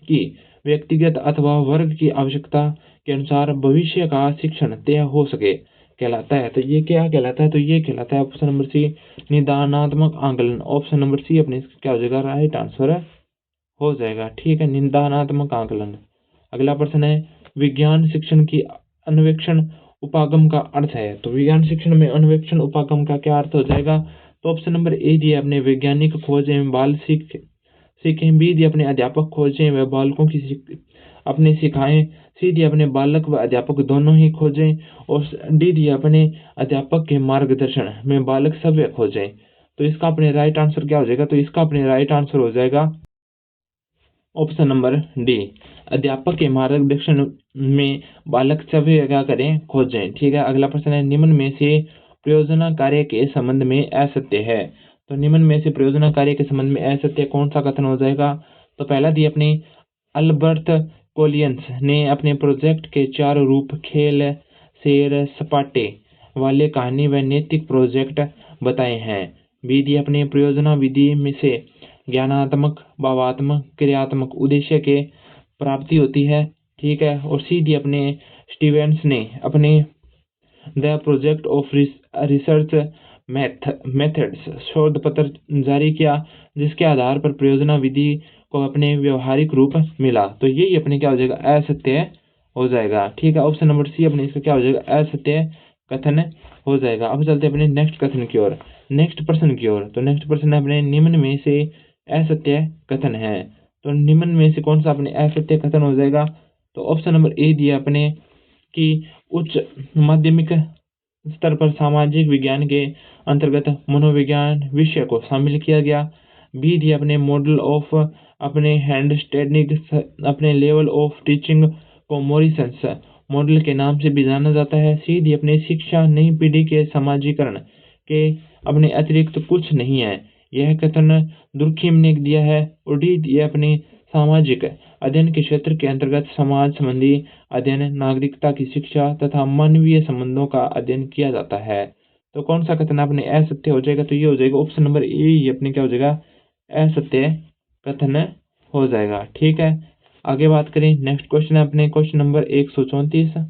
की व्यक्तिगत अथवा वर्ग की आवश्यकता के अनुसार भविष्य का शिक्षण तय हो सके कहलाता है। तो ये क्या कहलाता है? तो ये कहलाता है ऑप्शन नंबर सी निदानात्मक आंकलन। ऑप्शन नंबर सी अपने क्या हो जाएगा? राइट आंसर हो जाएगा। ठीक है, निदानात्मक आंकलन। अगला प्रश्न है विज्ञान शिक्षण की अन्वेषण उपागम का अर्थ है। तो विज्ञान शिक्षण में अन्वेषण उपागम का क्या अर्थ हो जाएगा? तो ऑप्शन नंबर ए दिए अपने वैज्ञानिक खोज एवं बाल सीखें। बी दिए अपने अध्यापक खोजें व बालकों की अपने सिखाएं। सी दिए अपने बालक व अध्यापक दोनों ही खोजें। और डी दिए अपने अध्यापक के मार्गदर्शन में बालक सभ्य खोजें। तो इसका अपने राइट आंसर क्या हो जाएगा? तो इसका अपने राइट आंसर हो जाएगा ऑप्शन नंबर डी अध्यापक के मार्गदर्शन में बालक सभी क्या करें? खोजें। ठीक है, अगला प्रश्न है निम्न में से प्रयोजना कार्य के संबंध में असत्य है। तो निम्न में से प्रयोजना कार्य के संबंध में असत्य कौन सा कथन हो जाएगा? तो पहला दिए अपने अल्बर्ट कोलियंस ने अपने प्रोजेक्ट के 4 रूप खेल शेर सपाटे वाले कहानी व नैतिक प्रोजेक्ट बताए हैं। बी दिए अपने प्रयोजना विधि में से ज्ञानात्मक भावात्मक क्रियात्मक उद्देश्य के प्राप्ति होती है। ठीक है, और सी दिए अपने स्टीवेंस ने अपने the project of research methods शोध पत्र जारी किया जिसके आधार पर प्रयोजना विधि को अपने व्यवहारिक रूप मिला। तो यही अपने क्या हो जाएगा? असत्य हो जाएगा। ठीक है, ऑप्शन नंबर सी अपने इसका क्या हो जाएगा? असत्य कथन हो जाएगा। अब चलते हैं अपने नेक्स्ट कथन की ओर, नेक्स्ट प्रश्न की ओर। तो नेक्स्ट प्रश्न है अपने निम्न में से असत्य कथन है। तो निम्न में से कौन सा अपने असत्य कथन हो जाएगा? तो ऑप्शन नंबर ए दिया अपने कि उच्च माध्यमिक स्तर पर सामाजिक विज्ञान के अंतर्गत मनोविज्ञान विषय को शामिल किया गया। बी दिया अपने मॉडल ऑफ अपने हैंडस्टैंडिंग अपने लेवल ऑफ टीचिंग को मॉरिसंस मॉडल के नाम से भी जाना जाता है। सी दी अपने शिक्षा नई पीढ़ी के समाजीकरण के अपने अतिरिक्त कुछ नहीं है, यह कथन दुर्खिम ने दिया है। और डी दिया अपने सामाजिक अध्ययन के क्षेत्र के अंतर्गत समाज संबंधी अध्ययन नागरिकता की शिक्षा तथा मानवीय संबंधों का अध्ययन किया जाता है। तो कौन सा कथन अपने असत्य हो जाएगा? तो ये हो जाएगा ऑप्शन नंबर ए ही अपने क्या हो जाएगा? असत्य कथन हो जाएगा। ठीक है, आगे बात करें। नेक्स्ट क्वेश्चन है अपने क्वेश्चन नंबर 134।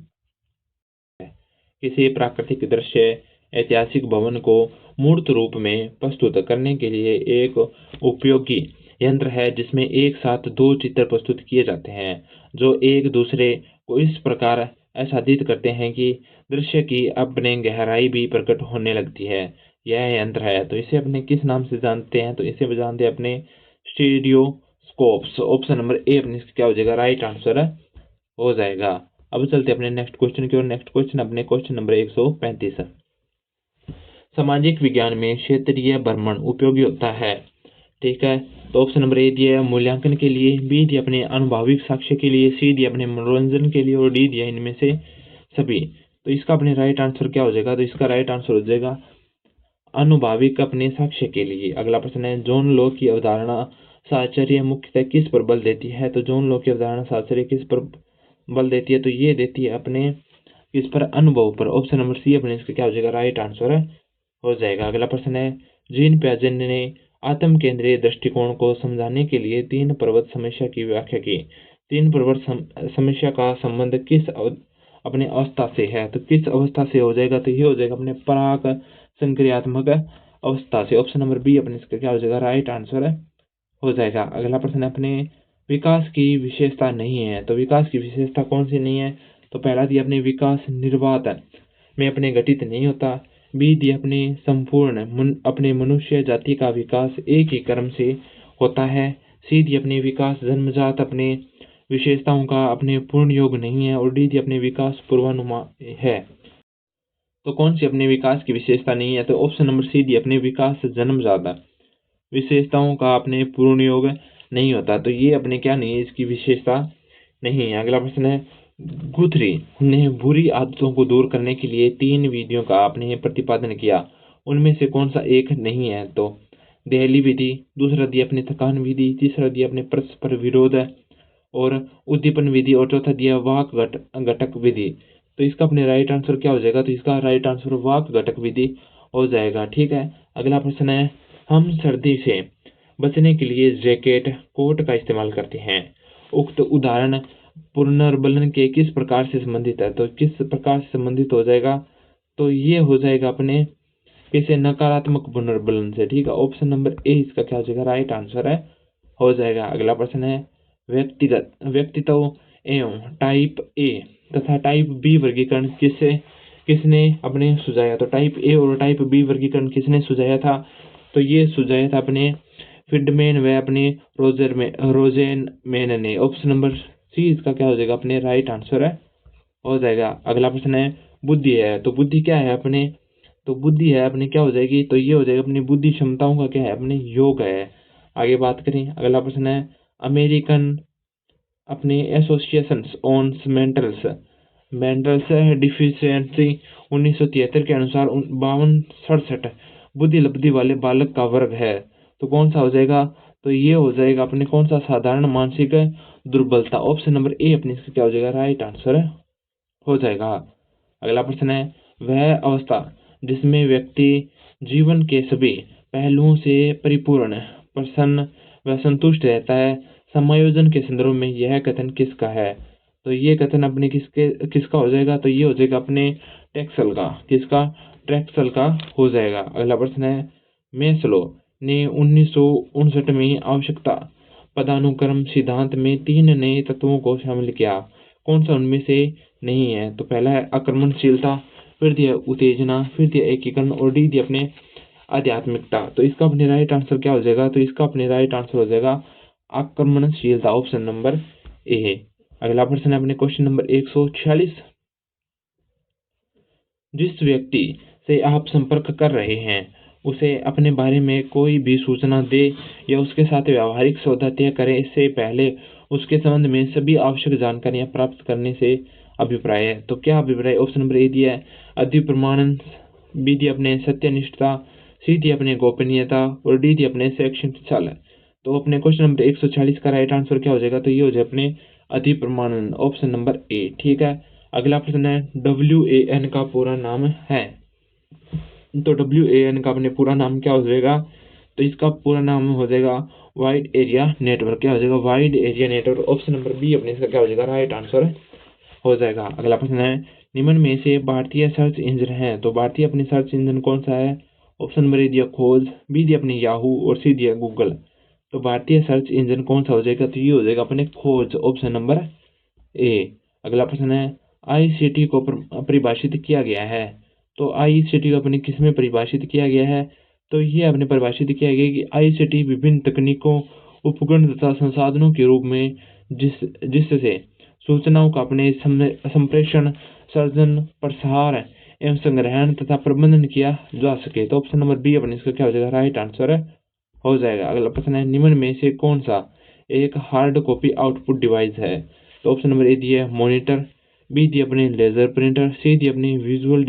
किसी प्राकृतिक दृश्य ऐतिहासिक भवन को मूर्त रूप में प्रस्तुत करने के लिए एक उपयोगी यंत्र है जिसमें एक साथ 2 चित्र प्रस्तुत किए जाते हैं जो एक दूसरे को इस प्रकार आच्छादित करते हैं कि दृश्य की अपने गहराई भी प्रकट होने लगती है। यह यंत्र है। तो इसे अपने किस नाम से जानते हैं? तो इसे जानते हैं अपने स्टीरियोस्कोप्स। ऑप्शन नंबर ए अपने क्या हो जाएगा? राइट आंसर हो जाएगा। अब चलते अपने नेक्स्ट क्वेश्चन की ओर। नेक्स्ट क्वेश्चन अपने क्वेश्चन नंबर 135। सामाजिक विज्ञान में क्षेत्रीय भ्रमण उपयोगी होता है। ठीक है, तो ऑप्शन नंबर ए दिया मूल्यांकन के लिए, बी दिया अपने अनुभविक साक्ष्य के लिए, सी दिया अपने मनोरंजन के लिए और डी दिया इनमें से सभी। तो इसका अपने राइट आंसर क्या हो जाएगा? तो इसका राइट आंसर हो जाएगा अनुभाविक अपने साक्ष्य के लिए। अगला प्रश्न है जॉन लॉक की अवधारणा साहचर्य मुख्यतः किस पर बल देती है? तो जॉन लॉक की अवधारणा साहचर्य किस पर बल देती है? तो ये देती है अपने किस पर? अनुभव पर। ऑप्शन नंबर सी अपने इसका क्या हो जाएगा? राइट आंसर हो जाएगा। अगला प्रश्न है जीन पियाजे ने आत्म केंद्रीय दृष्टिकोण को समझाने के लिए 3 पर्वत समस्या की व्याख्या की। 3 पर्वत समस्या का संबंध किस अपने अवस्था से है? तो किस अवस्था से हो जाएगा? तो ये हो जाएगा अपने पराग संक्रियात्मक अवस्था से। ऑप्शन नंबर बी अपने इसका क्या हो जाएगा? राइट आंसर हो जाएगा। अगला प्रश्न अपने विकास की विशेषता नहीं है। तो विकास की विशेषता कौन सी नहीं है? तो पहला दिया अपने विकास निर्बाध में अपने घटित नहीं होता। बी दिया अपने संपूर्ण अपने मनुष्य जाति का विकास एक ही क्रम से होता है। सी दिया अपने विकास जन्मजात अपने विशेषताओं का अपने पूर्ण योग नहीं है और डी दी अपने विकास पूर्वानुमान है। तो कौन सी अपने विकास की विशेषता नहीं है? तो ऑप्शन नंबर सी डी अपने विकास से जन्मजात विशेषताओं का अपने पूर्ण योग नहीं होता। तो ये अपने क्या नहीं है, इसकी विशेषता नहीं है। अगला प्रश्न है, गुथरी ने बुरी आदतों को दूर करने के लिए 3 विधियों का आपने प्रतिपादन किया, उनमें से कौन सा एक नहीं है? तो दहली विधि, दूसरा दिया अपने थकान विधि, तीसरा दिया अपने परस्पर विरोध और उद्दीपन विधि और चौथा दिया वाक घटक विधि। तो इसका अपने राइट आंसर क्या हो जाएगा? तो इसका राइट आंसर वाक घटक विधि हो जाएगा। ठीक है, अगला प्रश्न है, हम सर्दी से बचने के लिए जैकेट कोट का इस्तेमाल करते हैं। उक्त उदाहरण पुनर्बलन के किस प्रकार से संबंधित है? तो किस प्रकार से संबंधित हो जाएगा? तो ये हो जाएगा अपने किसी नकारात्मक पुनर्बलन से। ठीक है, ऑप्शन नंबर ए इसका क्या हो जाएगा? राइट आंसर है, हो जाएगा। अगला प्रश्न है, व्यक्तित्व एवं टाइप ए तथा टाइप बी वर्गीकरण किसने अपने सुझाया? तो टाइप ए और टाइप बी वर्गीकरण किसने सुझाया था? तो ये सुझाया था अपने फ्रीडमैन व अपने रोजेनमैन ने। ऑप्शन नंबर सी इसका क्या हो जाएगा? अपने राइट आंसर है, हो जाएगा। अगला प्रश्न है, बुद्धि है, तो बुद्धि क्या है अपने? तो बुद्धि है अपने क्या हो जाएगी? तो ये हो जाएगा अपनी बुद्धि क्षमताओं का क्या है? अपने योग है। आगे बात करें, अगला प्रश्न है, अमेरिकन अपने एसोसिएशंस ऑन मेंटल्स डिफिशियंसी 1973 के अनुसार 52-67 बुद्धि लब्धि वाले बालक का वर्ग है। तो कौन सा हो जाएगा? तो ये हो जाएगा अपने कौन सा? साधारण मानसिक दुर्बलता। ऑप्शन नंबर ए अपने इसका क्या हो जाएगा? राइट आंसर हो जाएगा। अगला प्रश्न है, वह अवस्था जिसमें व्यक्ति जीवन के सभी पहलुओं से परिपूर्ण, प्रसन्न व संतुष्ट रहता है, समायोजन के संदर्भ में यह कथन किसका है? तो ये कथन अपने किसका हो जाएगा? तो ये हो जाएगा अपने टेक्सल का। किसका? टेक्सल का हो जाएगा। अगला प्रश्न है, मेस्लो ने 1959 में आवश्यकता पदानुक्रम सिद्धांत में 3 नए तत्वों को शामिल किया, कौन सा उनमें से नहीं है? तो पहला है आक्रमणशीलता, फिर दिया उत्तेजना, फिर दिया एकीकरण और डी दिया अपने आध्यात्मिकता। तो इसका अपने राइट आंसर क्या हो जाएगा? तो इसका अपने राइट आंसर हो जाएगा आक्रमणशीलता, ऑप्शन नंबर ए। अगला प्रश्न है अपने क्वेश्चन नंबर 146, जिस व्यक्ति से आप संपर्क कर रहे हैं उसे अपने बारे में कोई भी सूचना दे या उसके साथ व्यावहारिक सौदा तय करे इससे पहले उसके संबंध में सभी आवश्यक जानकारियां प्राप्त करने से अभिप्राय है। तो क्या अभिप्राय? ऑप्शन नंबर ए दिया है अधिप्रमाणन, बी दिया अपने सत्यनिष्ठता, सी दिया अपने गोपनीयता और डी दिया अपने शैक्षणिक चाल। तो अपने क्वेश्चन नंबर 140 का राइट आंसर क्या हो जाएगा? तो ये हो जाएगा अपने अधिप्रमाणन, ऑप्शन नंबर ए। ठीक है, अगला प्रश्न है, WAN का पूरा नाम है। तो WAN का अपने पूरा नाम क्या हो जाएगा? तो इसका पूरा नाम हो जाएगा वाइड एरिया नेटवर्क। क्या हो जाएगा? Wide area network, option number B अपने इसका क्या हो जाएगा? राइट आंसर हो जाएगा। अगला प्रश्न है, निम्न में से भारतीय सर्च इंजन है, तो भारतीय अपनी सर्च इंजन कौन सा है? ऑप्शन नंबर ए दिया खोज, बी दिया अपनी याहू और सी दिया गूगल। तो भारतीय सर्च इंजन कौन सा हो जाएगा? तो ये हो जाएगा अपने खोज, ऑप्शन नंबर ए। अगला प्रश्न है, आईसीटी को परिभाषित किया गया है, तो आईसीटी को अपने किस में परिभाषित किया गया है? तो ये अपने परिभाषित किया गया कि आईसीटी विभिन्न तकनीकों, उपकरण तथा संसाधनों के रूप में जिससे सूचनाओं का अपने संप्रेषण, सर्जन, प्रसार एवं संग्रहण तथा प्रबंधन किया जा सके। तो ऑप्शन नंबर बी अपने इसका क्या हो जाएगा? राइट आंसर हो जाएगा। अगला प्रश्न है, निम्न में से कौन सा एक हार्ड कॉपी आउटपुट डिवाइस है? तो ऑप्शन नंबर ए दिया मॉनिटर, बी दिया अपने लेजर प्रिंटर, सी दिया अपने विजुअल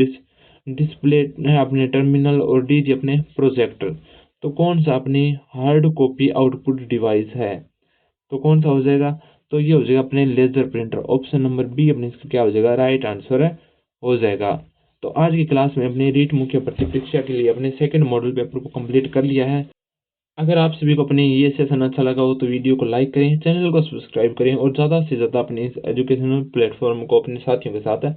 डिस्प्ले अपने टर्मिनल और डी दिया अपने प्रोजेक्टर। तो कौन सा अपनी हार्ड कॉपी आउटपुट डिवाइस है? तो कौन सा हो जाएगा? तो ये हो जाएगा अपने laser printer, option number B अपने इसका क्या हो जाएगा? राइट आंसर हो जाएगा। तो आज की क्लास में अपने रीट मुख्य भर्ती परीक्षा के लिए अपने सेकंड मॉडल पेपर को कंप्लीट कर लिया है। अगर आप सभी को अपने ये सेशन अच्छा लगा हो तो वीडियो को लाइक करें, चैनल को सब्सक्राइब करें और ज़्यादा से ज़्यादा अपने इस एजुकेशनल प्लेटफॉर्म को अपने साथियों के साथ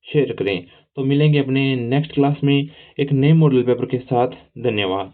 शेयर करें। तो मिलेंगे अपने नेक्स्ट क्लास में एक नए मॉडल पेपर के साथ। धन्यवाद।